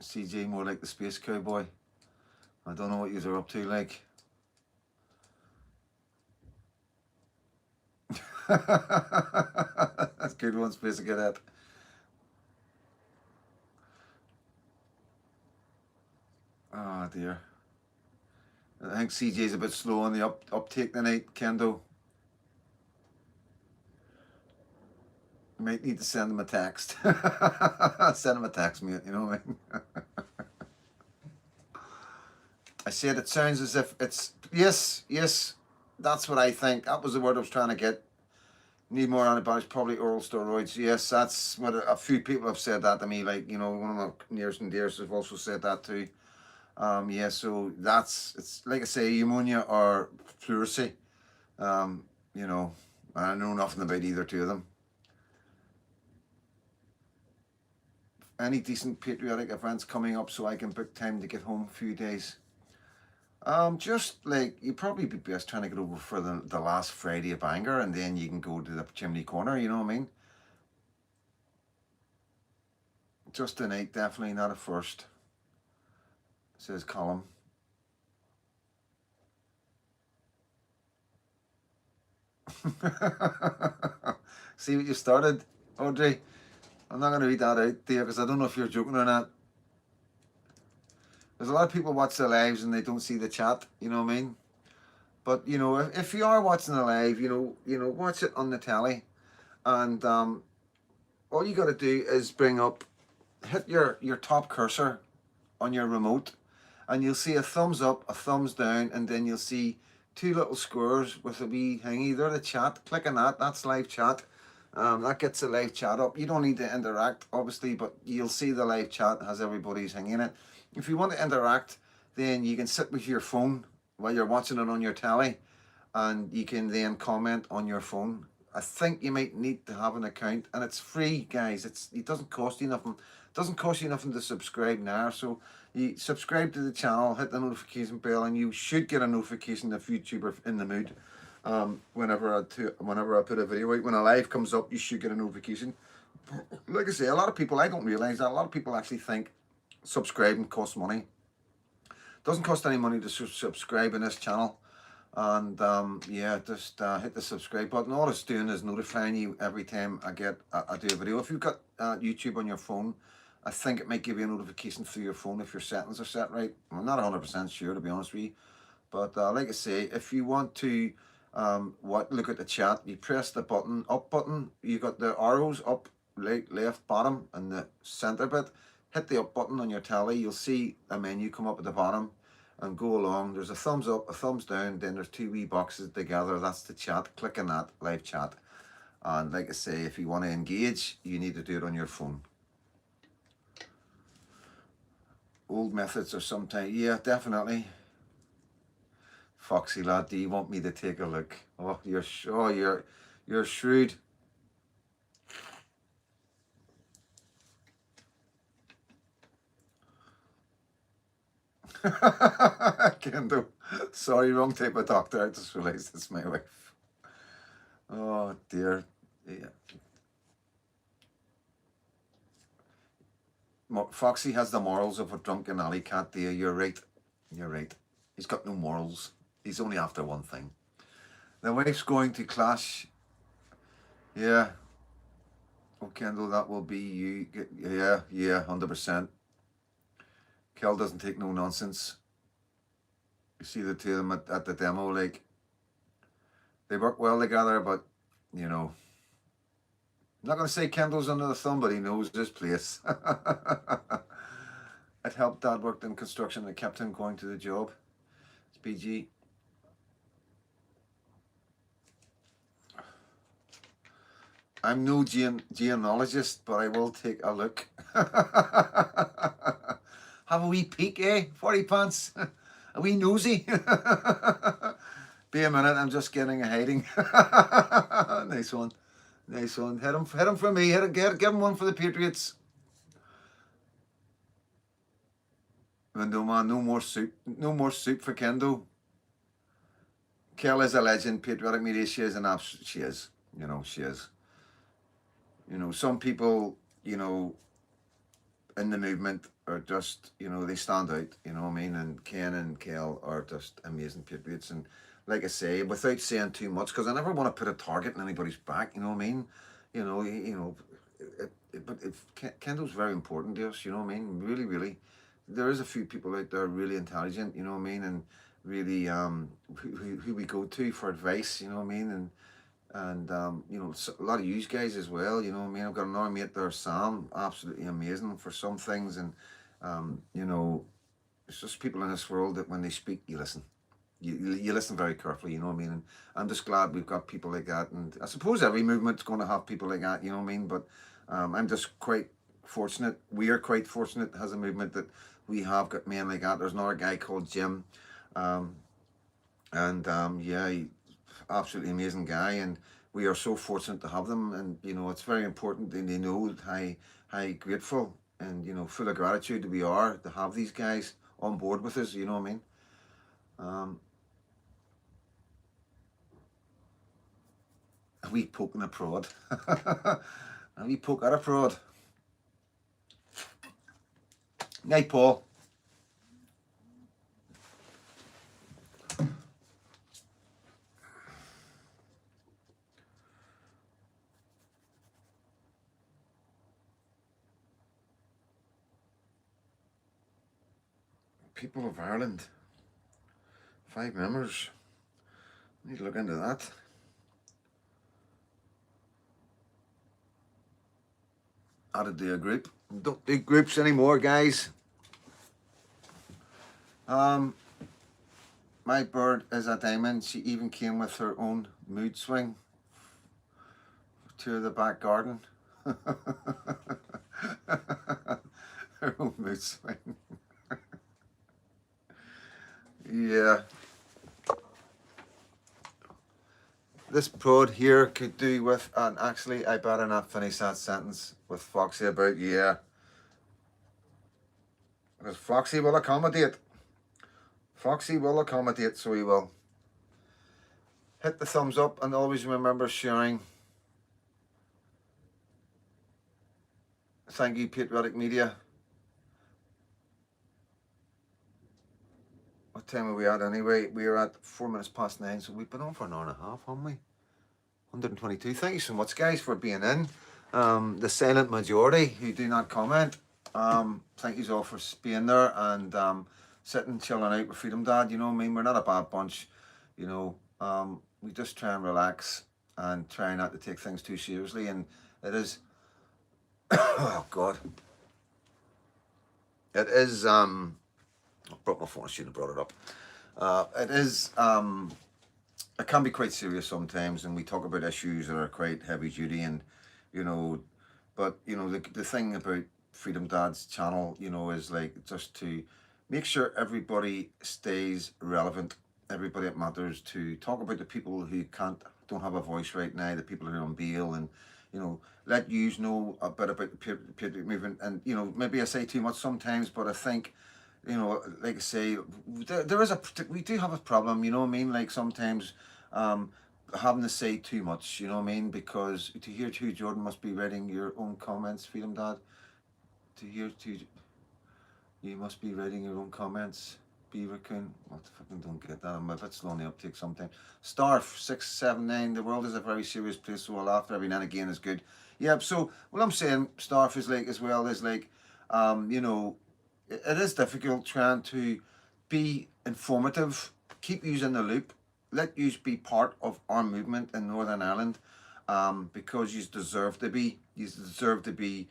CJ, more like the space cowboy. I don't know what you're up to. Like. That's good one, space to get at. Oh dear. I think CJ's a bit slow on the uptake tonight, Kendo. You might need to send him a text. Send him a text, mate, you know what I mean? I said it sounds as if it's, yes, that's what I think. That was the word I was trying to get. Need more antibiotics, probably oral steroids. Yes, that's what a few people have said that to me. Like, you know, one of my nearest and dearest have also said that too. Yeah, so it's like I say, pneumonia or pleurisy. You know, I know nothing about either two of them. Any decent patriotic events coming up so I can book time to get home a few days? Just like, you'd probably be best trying to get over for the last Friday of Bangor, and then you can go to the chimney corner, you know what I mean? Just a night, definitely not a first, says Colin. See what you started, Audrey? I'm not going to read that out there because I don't know if you're joking or not. There's a lot of people watch the lives and they don't see the chat, you know what I mean? But, you know, if you are watching the live, you know, watch it on the telly. And all you got to do is bring up hit your top cursor on your remote, and you'll see a thumbs up, a thumbs down, and then you'll see two little squares with a wee thingy. They're the chat. Click on that. That's live chat. That gets the live chat up. You don't need to interact, obviously, but you'll see the live chat has everybody's hanging in it. If you want to interact, then you can sit with your phone while you're watching it on your telly, and you can then comment on your phone. I think you might need to have an account, and it's free, guys. It doesn't cost you nothing. It doesn't cost you nothing to subscribe now. So you subscribe to the channel, hit the notification bell, and you should get a notification if YouTube are in the mood. Whenever I put a video out, when a live comes up, you should get a notification. Like I say, a lot of people, I don't realize that a lot of people actually think subscribing costs money. It doesn't cost any money to subscribe in this channel. And yeah, just hit the subscribe button. All it's doing is notifying you every time I do a video. If you've got YouTube on your phone, I think it might give you a notification through your phone if your settings are set right. I'm not 100% sure, to be honest with you, but like I say, if you want to look at the chat, you press the up button. You got the arrows up, right, left, bottom, and the center bit. Hit the up button on your telly. You'll see a menu come up at the bottom, and go along. There's a thumbs up, a thumbs down, then there's two wee boxes together. That's the chat. Click on that, live chat. And like I say, if you want to engage, you need to do it on your phone. Old methods are sometimes, yeah, definitely. Foxy lad, do you want me to take a look? Oh, you're shrewd. Kendo. Sorry, wrong type of doctor. I just realized it's my wife. Oh dear. Yeah. Foxy has the morals of a drunken alley cat, dear. You're right. You're right. He's got no morals. He's only after one thing. The wife's going to clash. Yeah. Oh, Kendall, that will be you. Yeah, 100%. Kel doesn't take no nonsense. You see the two of them at the demo, like, they work well together, but, you know, I'm not going to say Kendall's under the thumb, but he knows his place. It helped Dad worked in construction. It kept him going to the job. It's PG. I'm no genealogist, but I will take a look. Have a wee peek, eh? 40 pants. A wee nosy. Be a minute, I'm just getting a hiding. Nice one. Nice one. Hit him for me. Give him one for the Patriots. Window man, no more soup. No more soup for Kendo. Kel is a legend. Patriotic media, she is an absolute. She is. You know, she is. You know, some people, you know, in the movement are just, you know, they stand out, you know what I mean? And Ken and Kel are just amazing Patriots. And like I say, without saying too much, because I never want to put a target in anybody's back, you know what I mean? But Kendall's very important to us, you know what I mean? Really, really. There is a few people out there really intelligent, you know what I mean? And really who we go to for advice, you know what I mean? And you know, a lot of you guys as well, you know what I mean? I've got another mate there, Sam, absolutely amazing for some things. And you know, it's just people in this world that when they speak, you listen. You listen very carefully, you know what I mean? And I'm just glad we've got people like that. And I suppose every movement's going to have people like that, you know what I mean? But I'm just quite fortunate. We are quite fortunate as a movement that we have got men like that. There's another guy called Jim. Yeah, absolutely amazing guy, and we are so fortunate to have them. And you know, it's very important, and they know how grateful and, you know, full of gratitude we are to have these guys on board with us, you know what I mean? A wee poke and a prod. A wee poke at a prod. Night, Paul. People of Ireland. 5 members. Need to look into that. added to a group. Don't do groups anymore, guys. My bird is a diamond. She even came with her own mood swing to the back garden. Her own mood swing. Yeah. This prod here could do with, and actually I better not finish that sentence with Foxy about, yeah. Because Foxy will accommodate. Foxy will accommodate, so he will. Hit the thumbs up and always remember sharing. Thank you, Patriotic Media. What time are we at anyway? We are at 4 minutes past 9, so we've been on for an hour and a half, haven't we? 122. Thank you so much, guys, for being in. The silent majority who do not comment. Thank you all for being there and sitting, chilling out with Freedom Dad. You know what I mean? We're not a bad bunch. You know, we just try and relax and try not to take things too seriously. And it is, oh God, it is. I broke my phone. I shouldn't have brought it up. It is. It can be quite serious sometimes, and we talk about issues that are quite heavy duty, and you know, but you know, the thing about Freedom Dad's channel, you know, is like just to make sure everybody stays relevant, everybody that matters, to talk about the people who don't have a voice right now, the people who are on bail, and you know, let you know a bit about the patriot movement. And you know, maybe I say too much sometimes, but I think, you know, like I say, there is we do have a problem, you know what I mean? Like sometimes having to say too much, you know what I mean? Because to hear to Jordan must be writing your own comments, Freedom Dad. To hear to you must be writing your own comments. Be raccoon. What the fucking don't get that. I'm a bit slow on the uptake sometimes. Starf 679. The world is a very serious place, so a laughter every now and again is good. Yeah. So what I'm saying, Starf, is like as well is like, you know, it is difficult trying to be informative, keep you in the loop, let you be part of our movement in Northern Ireland, because you deserve to be. You deserve to be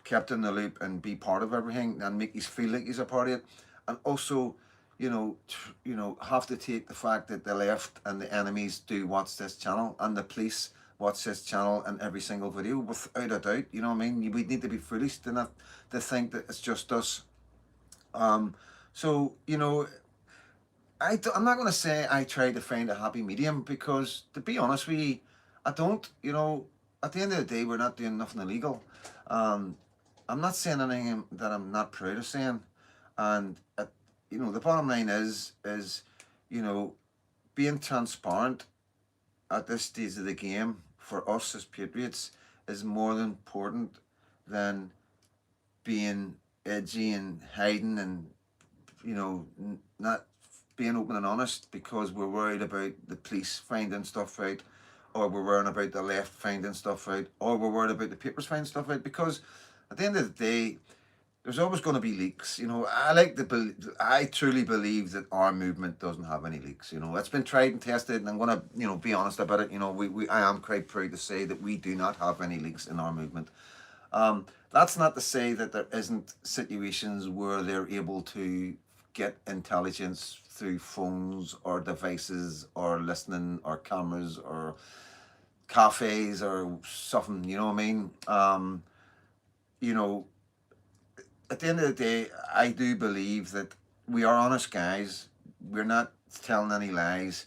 kept in the loop and be part of everything and make you feel like you're a part of it. And also, you know, have to take the fact that the left and the enemies do watch this channel and the police watch this channel in every single video without a doubt. You know what I mean? We need to be foolish to not to think that it's just us. So you know, I'm not going to say I try to find a happy medium, because to be honest with you, I don't. You know, at the end of the day, we're not doing nothing illegal. I'm not saying anything that I'm not proud of saying, and you know, the bottom line is you know, being transparent at this stage of the game for us as patriots is more than important than being edgy and hiding and, you know, not being open and honest because we're worried about the police finding stuff out, or we're worried about the left finding stuff out, or we're worried about the papers finding stuff out. Because at the end of the day, there's always going to be leaks. You know, I truly believe that our movement doesn't have any leaks. You know, it's been tried and tested, and I'm going to, you know, be honest about it. You know, I am quite proud to say that we do not have any leaks in our movement. That's not to say that there isn't situations where they're able to get intelligence through phones or devices or listening or cameras or cafes or something, you know what I mean? You know, at the end of the day, I do believe that we are honest guys. We're not telling any lies.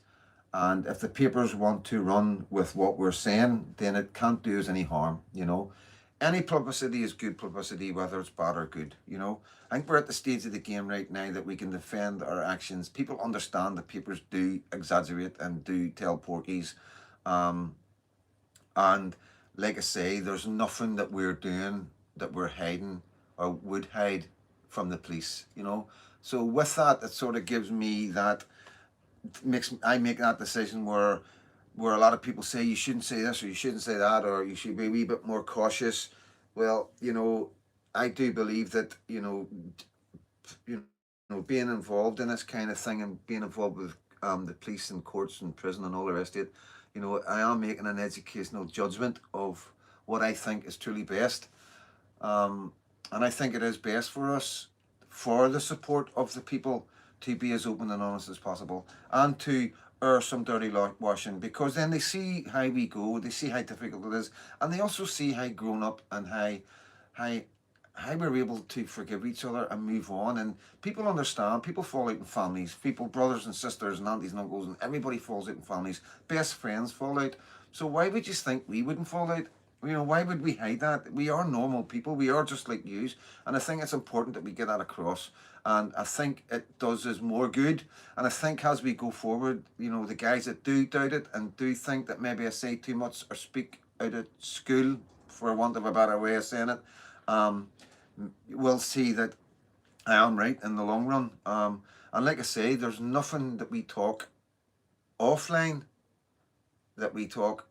And if the papers want to run with what we're saying, then it can't do us any harm, you know. Any publicity is good publicity, whether it's bad or good, you know. I think we're at the stage of the game right now that we can defend our actions. People understand that papers do exaggerate and do tell porkies. And like I say, there's nothing that we're doing that we're hiding or would hide from the police, you know. So with that, it sort of gives me that, I make that decision where a lot of people say you shouldn't say this or you shouldn't say that or you should be a wee bit more cautious. Well, you know, I do believe that, you know, being involved in this kind of thing and being involved with the police and courts and prison and all the rest of it, you know, I am making an educational judgment of what I think is truly best. And I think it is best for us, for the support of the people, to be as open and honest as possible, and to air some dirty washing, because then they see how we go, they see how difficult it is, and they also see how grown up and how how we're able to forgive each other and move on. And people understand, people fall out in families, people, brothers and sisters and aunties and uncles, and everybody falls out in families, best friends fall out. So why would you think we wouldn't fall out? You know, why would we hide that? We are normal people. We are just like yous. And I think it's important that we get that across. And I think it does us more good. And I think as we go forward, you know, the guys that do doubt it and do think that maybe I say too much or speak out of school, for want of a better way of saying it, will see that I am right in the long run. And like I say, there's nothing that we talk offline that we talk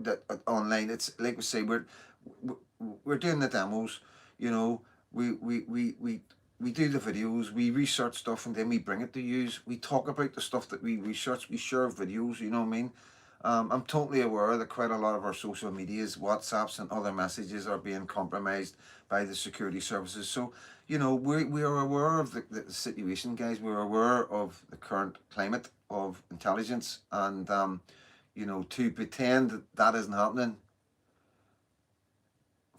that online. It's like we say, we're doing the demos, you know, we do the videos, we research stuff, and then we bring it to use. We talk about the stuff that we research, we share videos, you know what I mean? I'm totally aware that quite a lot of our social medias, WhatsApps and other messages are being compromised by the security services. So, you know, we are aware of the situation, guys. We're aware of the current climate of intelligence, and you know, to pretend that that isn't happening.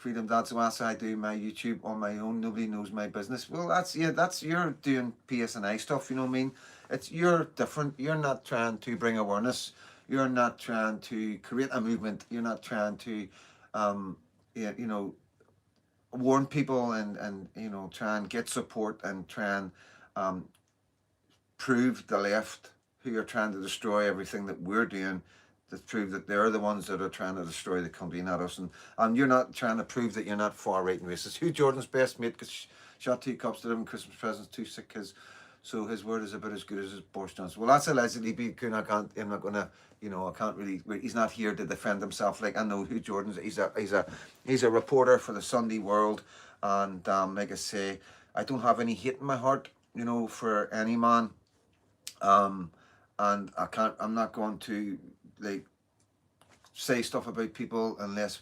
Freedomdad73, I do my YouTube on my own. Nobody knows my business. Well, that's, yeah, that's, you're doing PSNI stuff, you know what I mean? It's, you're different. You're not trying to bring awareness. You're not trying to create a movement. You're not trying to, yeah, you know, warn people and you know, try and get support and try and prove the left, who are trying to destroy everything that we're doing, to prove that they're the ones that are trying to destroy the country, not us. And you're not trying to prove that you're not far right and racist. Who Jordan's best mate gets shot 2 cops to them Christmas presents, 2 sick kids. So his word is about as good as his Boris Johnson. Well, that's allegedly because I'm not gonna, you know, I can't really. He's not here to defend himself. Like, I know who Jordan's. He's a reporter for the Sunday World, and like I say, I don't have any hate in my heart, you know, for any man. And I'm not going to, like, say stuff about people unless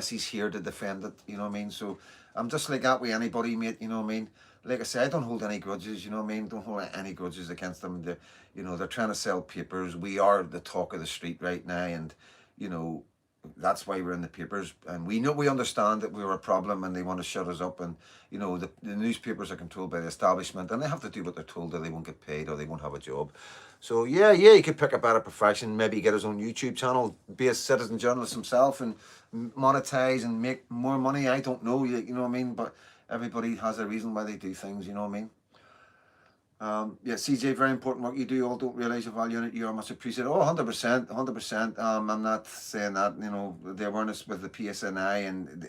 he's here to defend it, you know what I mean? So I'm just like that with anybody, mate, you know what I mean? Like I say, I don't hold any grudges, you know what I mean? Don't hold any grudges against them. You know, they're trying to sell papers. We are the talk of the street right now, and, you know, that's why we're in the papers, and we understand that we're a problem and they want to shut us up. And, you know, the newspapers are controlled by the establishment, and they have to do what they're told, or they won't get paid, or they won't have a job. So yeah, he could pick a better profession, maybe get his own YouTube channel, be a citizen journalist himself, and monetize and make more money. I don't know, you know what I mean? But everybody has a reason why they do things, you know what I mean? Yeah, CJ, very important work you do. All don't realise the value in it. You are much appreciated. Oh, 100%, 100%. I'm not saying that, you know, the awareness with the PSNI and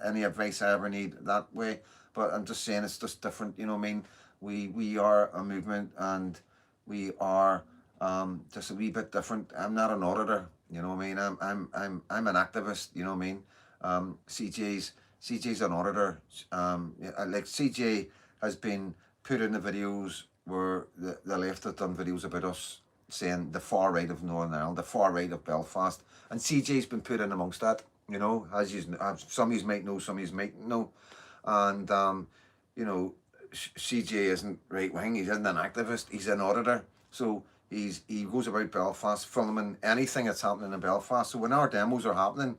any advice I ever need that way. But I'm just saying it's just different, you know what I mean? We are a movement, and we are just a wee bit different. I'm not an auditor, you know what I mean? I'm an activist, you know what I mean? CJ's an auditor. Like, CJ has been put in the videos where the left have done videos about us saying the far right of Northern Ireland, the far right of Belfast, and CJ's been put in amongst that, you know, as you, some of you might know, some of you might know. And you know, CJ isn't right wing, he isn't an activist, he's an auditor. So he goes about Belfast filming anything that's happening in Belfast. So when our demos are happening,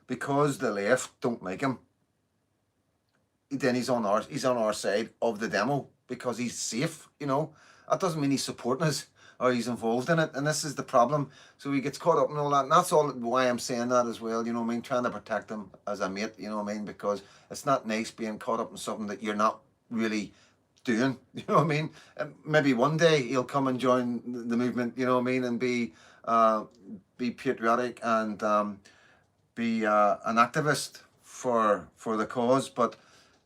because the left don't like him, then he's on our side of the demo, because he's safe, you know. That doesn't mean he's supporting us or he's involved in it, and this is the problem. So he gets caught up in all that, and that's all why I'm saying that as well, you know what I mean, trying to protect him as a mate, you know what I mean, because it's not nice being caught up in something that you're not really doing, you know what I mean. And maybe one day he'll come and join the movement, you know what I mean, and be patriotic and be an activist for the cause. But,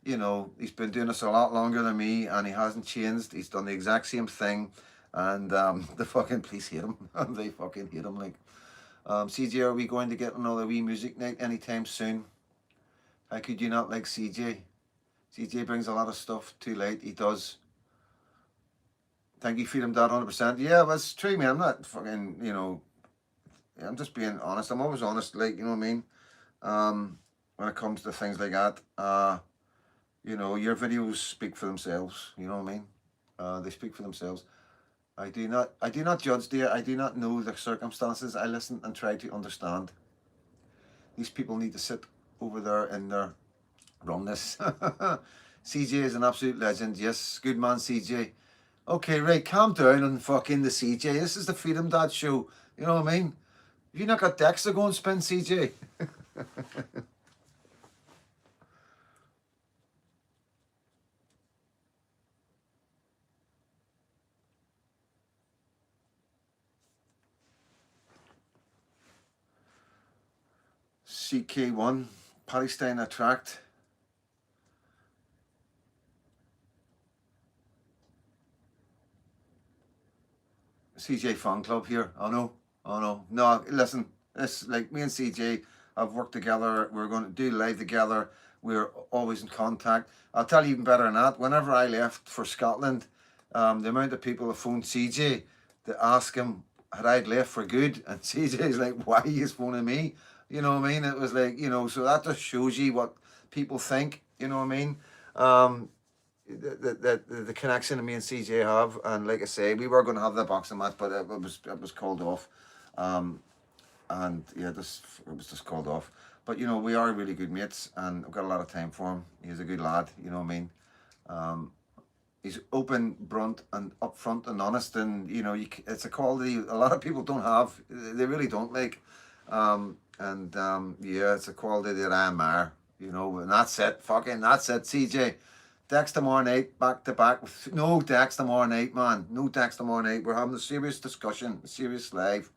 you know, he's been doing this a lot longer than me, and he hasn't changed. He's done the exact same thing, and the fucking police hate him. They fucking hate him. Like, CJ, are we going to get another wee music night anytime soon? How could you not like CJ? CJ brings a lot of stuff to light. He does. Thank you, Freedom Dad, 100%. Yeah, that's true, man. I'm not fucking, you know, I'm just being honest. I'm always honest, like, you know what I mean? when it comes to things like that. You know, your videos speak for themselves. You know what I mean? They speak for themselves. I do not judge, dear. I do not know the circumstances. I listen and try to understand. These people need to sit over there in their wrongness. CJ is an absolute legend. Yes, good man, CJ. Okay, right, calm down and fucking the CJ. This is the Freedom Dad show. You know what I mean? Have you not got decks to go and spin, CJ? CK1, Palestine Attract. CJ fan club here. Oh no. Oh no. No, listen. This, like, me and CJ have worked together. We're going to do live together. We're always in contact. I'll tell you even better than that. Whenever I left for Scotland, the amount of people that phoned CJ to ask him had I left for good, and CJ's like, "Why are you phoning me?" You know what I mean? It was like, you know, so that just shows you what people think. You know what I mean? Um, the connection that me and CJ have, and like I say, we were going to have the boxing match, but it was called off, and yeah, this it was just called off. But you know, we are really good mates, and I've got a lot of time for him. He's a good lad, you know what I mean. Um, he's open, blunt, and upfront and honest, and you know, it's a quality a lot of people don't have. They really don't like, yeah, it's a quality that I admire. You know, and that's it. Fucking that's it, CJ. Dex tomorrow night, back to back. No Dex tomorrow night, man. No Dex tomorrow night. We're having a serious discussion, a serious live.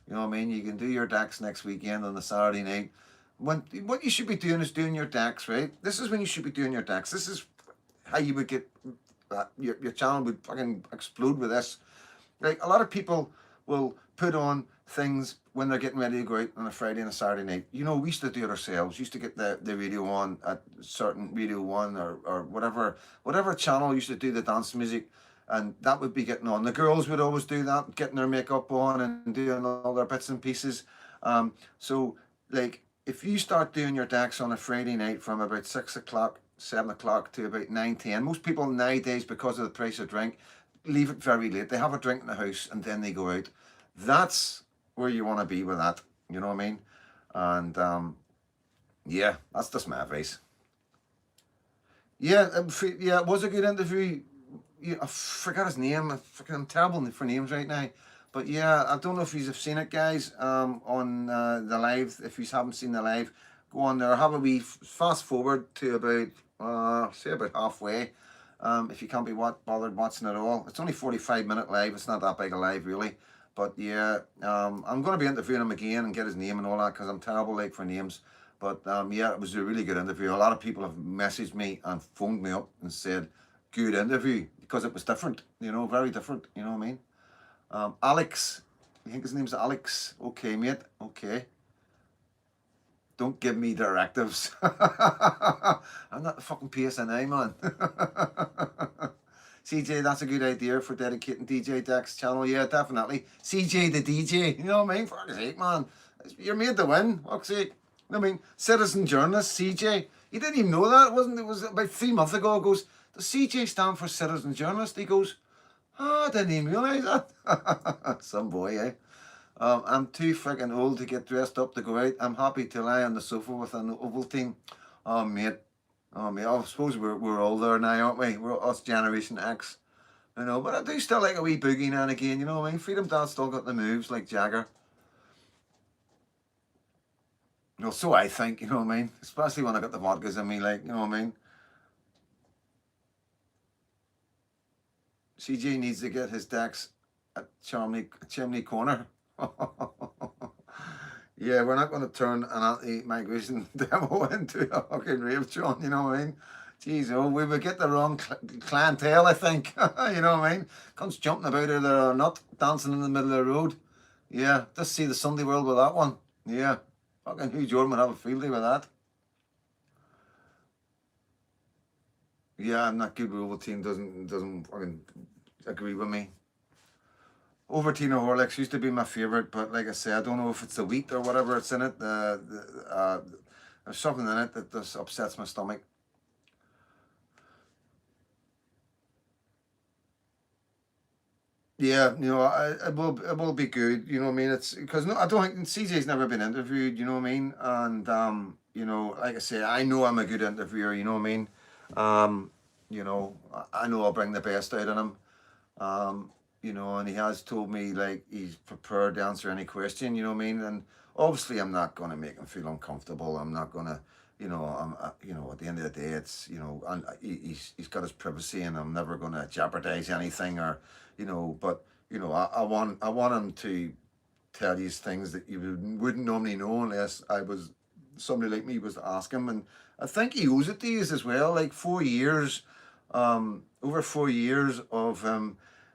You know what I mean? You can do your Dex next weekend on the Saturday night. What you should be doing is doing your Dex, right? This is when you should be doing your Dex. This is how you would get your channel would fucking explode with this. Like, a lot of people will put on things when they're getting ready to go out on a Friday and a Saturday night. You know, we used to do it ourselves. We used to get the radio on at certain Radio 1 or whatever channel used to do the dance music, and that would be getting on. The girls would always do that, getting their makeup on and doing all their bits and pieces. So, like, if you start doing your decks on a Friday night from about 6 o'clock, 7 o'clock to about 9, 10, most people nowadays, because of the price of drink, leave it very late. They have a drink in the house and then they go out. That's where you want to be with that. You know what I mean? And yeah, that's just my advice. Yeah, yeah, it was a good interview. Yeah, I forgot his name. I'm terrible for names right now. But yeah, I don't know if you've seen it, guys, on the live. If you haven't seen the live, go on there. Have a wee fast forward to about, say about halfway. If you can't be bothered watching it all. It's only 45-minute live. It's not that big a live, really. But yeah, I'm going to be interviewing him again and get his name and all that, because I'm terrible like for names. But yeah, it was a really good interview. A lot of people have messaged me and phoned me up and said, good interview, because it was different, you know, very different, you know what I mean? Alex, I think his name's Alex. Okay, mate, okay. Don't give me directives. I'm not the fucking PSNA, man. CJ, that's a good idea for dedicating DJ Dex channel. Yeah, definitely. CJ the DJ. You know what I mean? For sake, man. You're made to win. Fuck's sake. I mean, citizen journalist, CJ. He didn't even know that, wasn't it? Was about 3 months ago. He goes, does CJ stand for citizen journalist? He goes, oh, I didn't even realise that. Some boy, eh? I'm too freaking old to get dressed up to go out. I'm happy to lie on the sofa with an Ovaltine. Oh, mate. Oh, mate. I suppose we're all there now, aren't we? We're us Generation X. I know, but I do still like a wee boogie now and again, you know what I mean? Freedom Dad's still got the moves like Jagger. You know, so I think, you know what I mean? Especially when I got the vodkas in me, like, you know what I mean? CJ needs to get his decks at Chimney Corner. Yeah, we're not going to turn an anti-migration demo into a fucking rave John, you know what I mean? Jeez, oh, we would get the wrong clientele, I think. You know what I mean? Comes jumping about either or not, dancing in the middle of the road. Yeah, just see the Sunday world with that one. Yeah, fucking Hugh Jordan would have a field day with that. Yeah, I'm not good with Ovaltine. Doesn't fucking agree with me. Ovaltine or Horlicks used to be my favourite, but like I say, I don't know if it's the wheat or whatever it's in it. There's something in it that just upsets my stomach. Yeah, you know, it will be good. You know what I mean? It's because no, I don't think CJ's never been interviewed. You know what I mean? And you know, like I say, I know I'm a good interviewer. You know what I mean? Um, you know, I know I'll bring the best out in him. Um, you know, and he has told me like he's prepared to answer any question. You know what I mean? And obviously, I'm not going to make him feel uncomfortable. I'm not going to, you know, you know, at the end of the day, it's, you know, and he's got his privacy, and I'm never going to jeopardize anything, or, you know, but you know, I want him to tell you things that you wouldn't normally know unless I was somebody like me was to ask him. And I think he owes it to you as well. Like 4 years, over 4 years of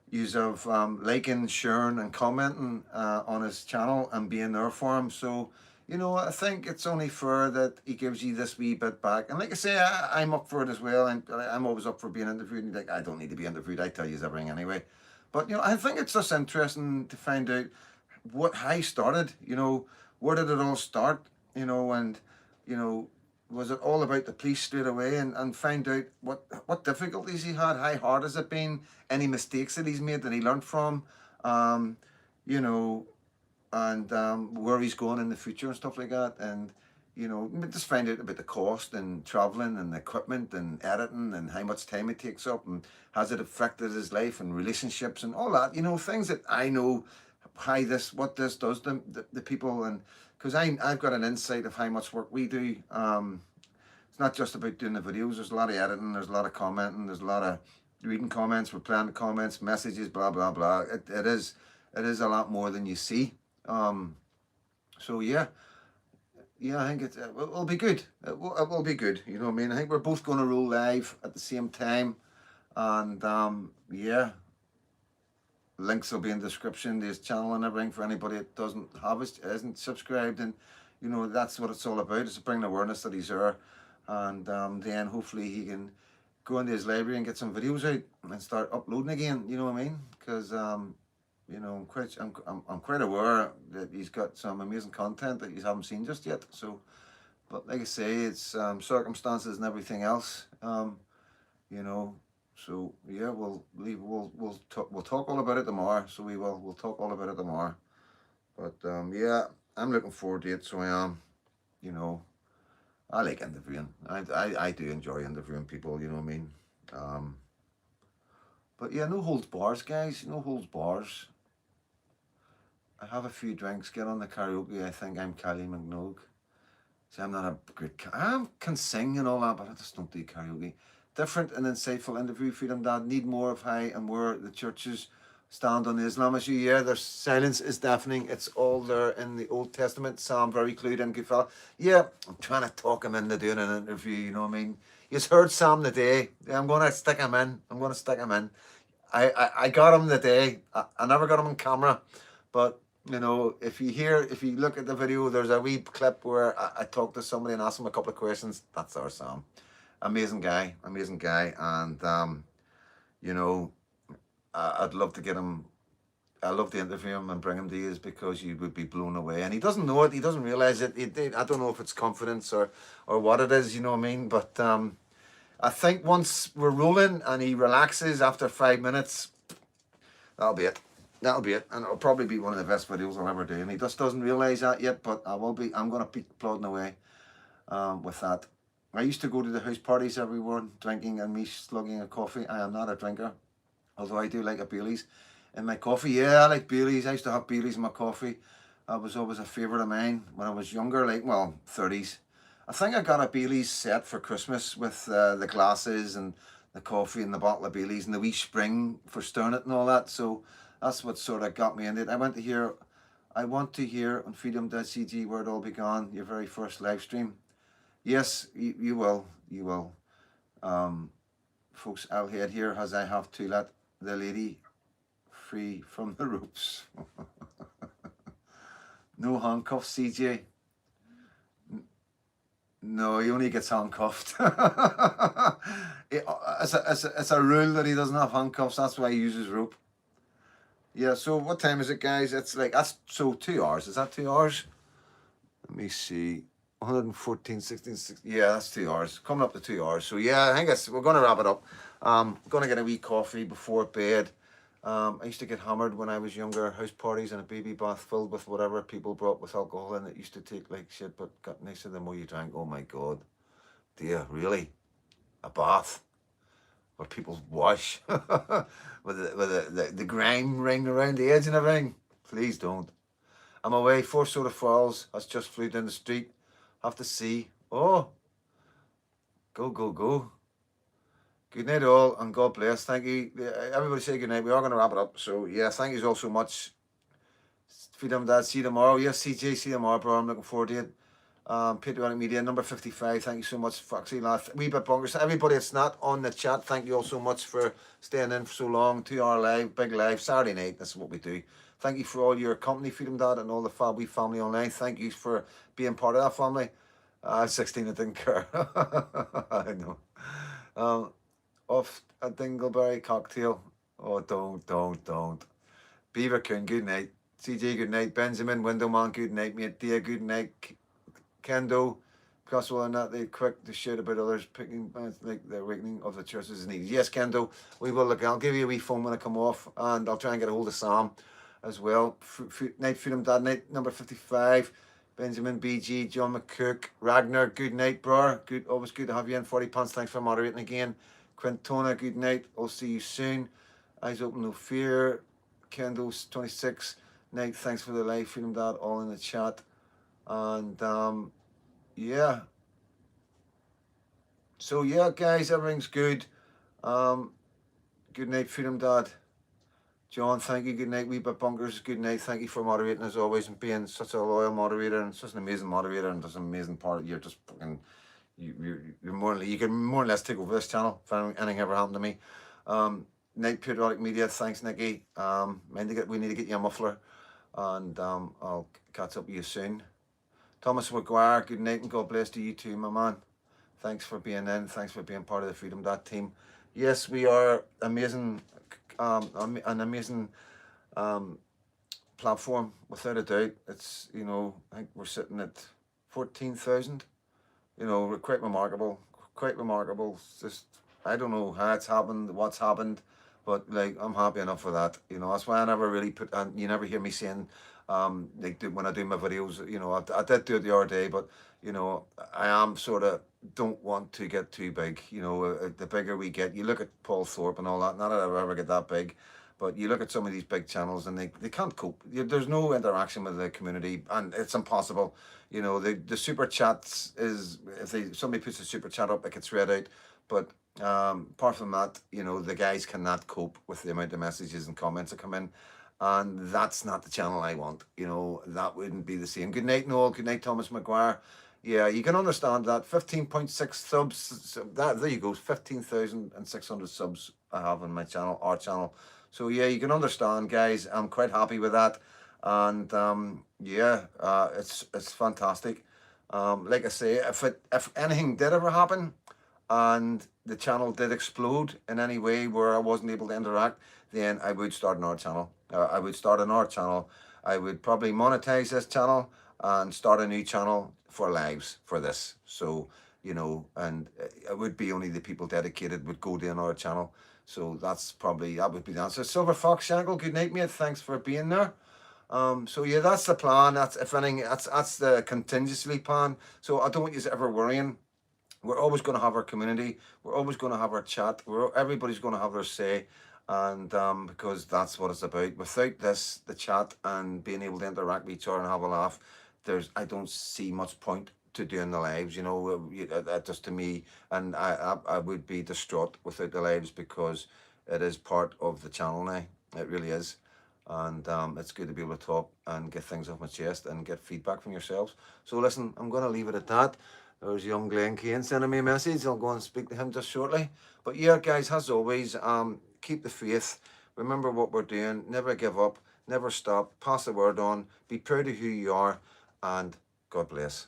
use of liking, sharing, and commenting on his channel and being there for him. So you know, I think it's only fair that he gives you this wee bit back. And like I say, I'm up for it as well. I'm always up for being interviewed. And like, I don't need to be interviewed. I tell you everything anyway. But you know, I think it's just interesting to find out how he started. You know, where did it all start? You know, and you know, was it all about the police straight away? And find out what difficulties he had, how hard has it been, any mistakes that he's made that he learned from, um, you know, and where he's going in the future and stuff like that. And you know, just find out about the cost and traveling and equipment and editing and how much time it takes up, and has it affected his life and relationships and all that. You know, things that I know how what this does to the people. And because I've got an insight of how much work we do. It's not just about doing the videos. There's a lot of editing. There's a lot of commenting. There's a lot of reading comments, replying to comments, messages, blah blah blah. It is a lot more than you see. Um, so yeah, I think it'll be good. It will be good. You know what I mean? I think we're both going to roll live at the same time, and yeah, links will be in the description. There's channel and everything for anybody that doesn't have it, isn't subscribed, and you know that's what it's all about. Is to bring awareness that he's there, and then hopefully he can go into his library and get some videos out and start uploading again. You know what I mean? Because you know, I'm quite aware that he's got some amazing content that you haven't seen just yet. So, but like I say, it's circumstances and everything else. You know, so yeah, we'll talk all about it tomorrow. So we'll talk all about it tomorrow. But yeah, I'm looking forward to it. So I am. You know, I like interviewing. I do enjoy interviewing people. You know what I mean? Um, but yeah, no holds bars, guys. No holds bars. I have a few drinks, get on the karaoke. I think I'm Kylie Minogue. See, I'm not a good. I can sing and all that, but I just don't do karaoke. Different and insightful interview, Freedom Dad. Need more of how and where the churches stand on the Islam issue. Yeah, their silence is deafening. It's all there in the Old Testament. Sam, very clued in, good fella. Yeah, I'm trying to talk him into doing an interview, you know what I mean? You've heard Sam today. Yeah, I'm going to stick him in. I got him today. I never got him on camera, but you know, if you look at the video, there's a wee clip where I talked to somebody and asked him a couple of questions. That's our Sam. Amazing guy, and you know, I'd love to get him. I love to interview him and bring him to you because you would be blown away. And he doesn't know it. He doesn't realize it. I don't know if it's confidence or what it is. You know what I mean? But I think once we're rolling and he relaxes after 5 minutes, that'll be it. That'll be it, and it'll probably be one of the best videos I'll ever do. And he just doesn't realize that yet, but I will be. I'm gonna be plodding away with that. I used to go to the house parties everyone drinking and me slugging a coffee. I am not a drinker, although I do like a Bailey's in my coffee. Yeah, I like Bailey's. I used to have Bailey's in my coffee. That was always a favourite of mine when I was younger, like, well, 30s. I think I got a Bailey's set for Christmas with the glasses and the coffee and the bottle of Bailey's and the wee spring for stirring it and all that. So that's what sort of got me in it. I want to hear on Freedomdad73 where it all began, your very first live stream. Yes, you will. You will. Folks, I'll head here as I have to let the lady free from the ropes. No handcuffs, CJ. No, he only gets handcuffed. It's a rule that he doesn't have handcuffs. That's why he uses rope. Yeah, so what time is it, guys? It's like, that's so 2 hours. Is that 2 hours? Let me see. 114, 16, 16. Yeah, that's 2 hours. Coming up to 2 hours. So yeah, I think we're going to wrap it up. Going to get a wee coffee before bed. I used to get hammered when I was younger. House parties and a baby bath filled with whatever people brought with alcohol in it. Used to take like shit, but got nicer the more you drank. Oh my God. Dear, really? A bath where people wash with the grime ring around the edge and everything? Please don't. I'm away. 4 Soda Falls. That's just flew down the street. Have to see. Oh, go, go, go. Good night, all, and God bless. Thank you. Everybody say good night. We are going to wrap it up. So, yeah, thank you all so much. Freedom Dad, see you tomorrow. Yes, CJ, see you tomorrow, bro. I'm looking forward to it. Patriotic Media, number 55. Thank you so much, Foxy Laugh. Wee bit bonkers. Everybody that's not on the chat, thank you all so much for staying in for so long. 2 hour live, big live, Saturday night. That's what we do. Thank you for all your company, Freedom Dad, and all the Fab Wee family online. Thank you for being part of that family. 16, I didn't care. I know. Off a dingleberry cocktail. Oh, don't. Beavercoon, good night. CJ, good night. Benjamin, Windowman, good night. Mate, Dia, good night. Kendo, Crosswell, and that they quick to shout about others picking like the awakening of the churches is needed. Yes, Kendo, we will look. I'll give you a wee phone when I come off, and I'll try and get a hold of Sam as well. Night Freedom Dad, night number 55. Benjamin, BG, John McCook, Ragnar, good night, bro. Good, always good to have you in. 40 pounds, thanks for moderating again. Quintona, good night. I'll see you soon. Eyes open, no fear. Kendall's 26 night. Thanks for the live, Freedom Dad, all in the chat. And yeah. So yeah, guys, everything's good. Good night, Freedom Dad. John, thank you. Good night, Wee Bit Bunkers. Good night. Thank you for moderating as always and being such a loyal moderator and such an amazing moderator and just an amazing part. You're just fucking. You're more. You can more or less take over this channel if anything ever happened to me. Night Patriotic Media. Thanks, Nikki. We need to get you a muffler, and I'll catch up with you soon. Thomas McGuire, good night and God bless to you too, my man. Thanks for being in. Thanks for being part of the Freedom Dad team. Yes, we are amazing, an amazing platform, without a doubt. It's, I think we're sitting at 14,000. Quite remarkable. Quite remarkable. It's just, I don't know how it's happened, what's happened, but like I'm happy enough with that. That's why I never really put, and you never hear me saying, when I do my videos, I did do it the other day, but I am sort of don't want to get too big. The bigger we get, you look at Paul Thorpe and all that. Not that I'll ever get that big, but you look at some of these big channels and they can't cope. There's no interaction with the community, and it's impossible. The super chats is if somebody puts a super chat up, it gets read out, but apart from that, the guys cannot cope with the amount of messages and comments that come in. And that's not the channel I want. That wouldn't be the same. Good night, Noel. Good night, Thomas McGuire. Yeah, you can understand that. 15.6 subs. There you go. 15,600 subs I have on my channel, our channel. So yeah, you can understand, guys. I'm quite happy with that. And it's fantastic. Like I say, if anything did ever happen, and the channel did explode in any way where I wasn't able to interact, then I would start another channel. I would start another channel. I would probably monetize this channel and start a new channel for lives for this. So, and it would be only the people dedicated would go to another channel. So that would be the answer. Silver Fox Shangle, good night, mate. Thanks for being there. So yeah, that's the plan. That's the contingency plan. So I don't want you to ever worrying. We're always going to have our community. We're always going to have our chat. Everybody's going to have their say. And because that's what it's about. Without this, the chat and being able to interact with each other and have a laugh, I don't see much point to doing the lives, just to me. And I would be distraught without the lives because it is part of the channel now. It really is. And it's good to be able to talk and get things off my chest and get feedback from yourselves. So listen, I'm going to leave it at that. There's young Glenn Kane sending me a message. I'll go and speak to him just shortly. But yeah, guys, as always, keep the faith. Remember what we're doing. Never give up. Never stop. Pass the word on. Be proud of who you are. And God bless.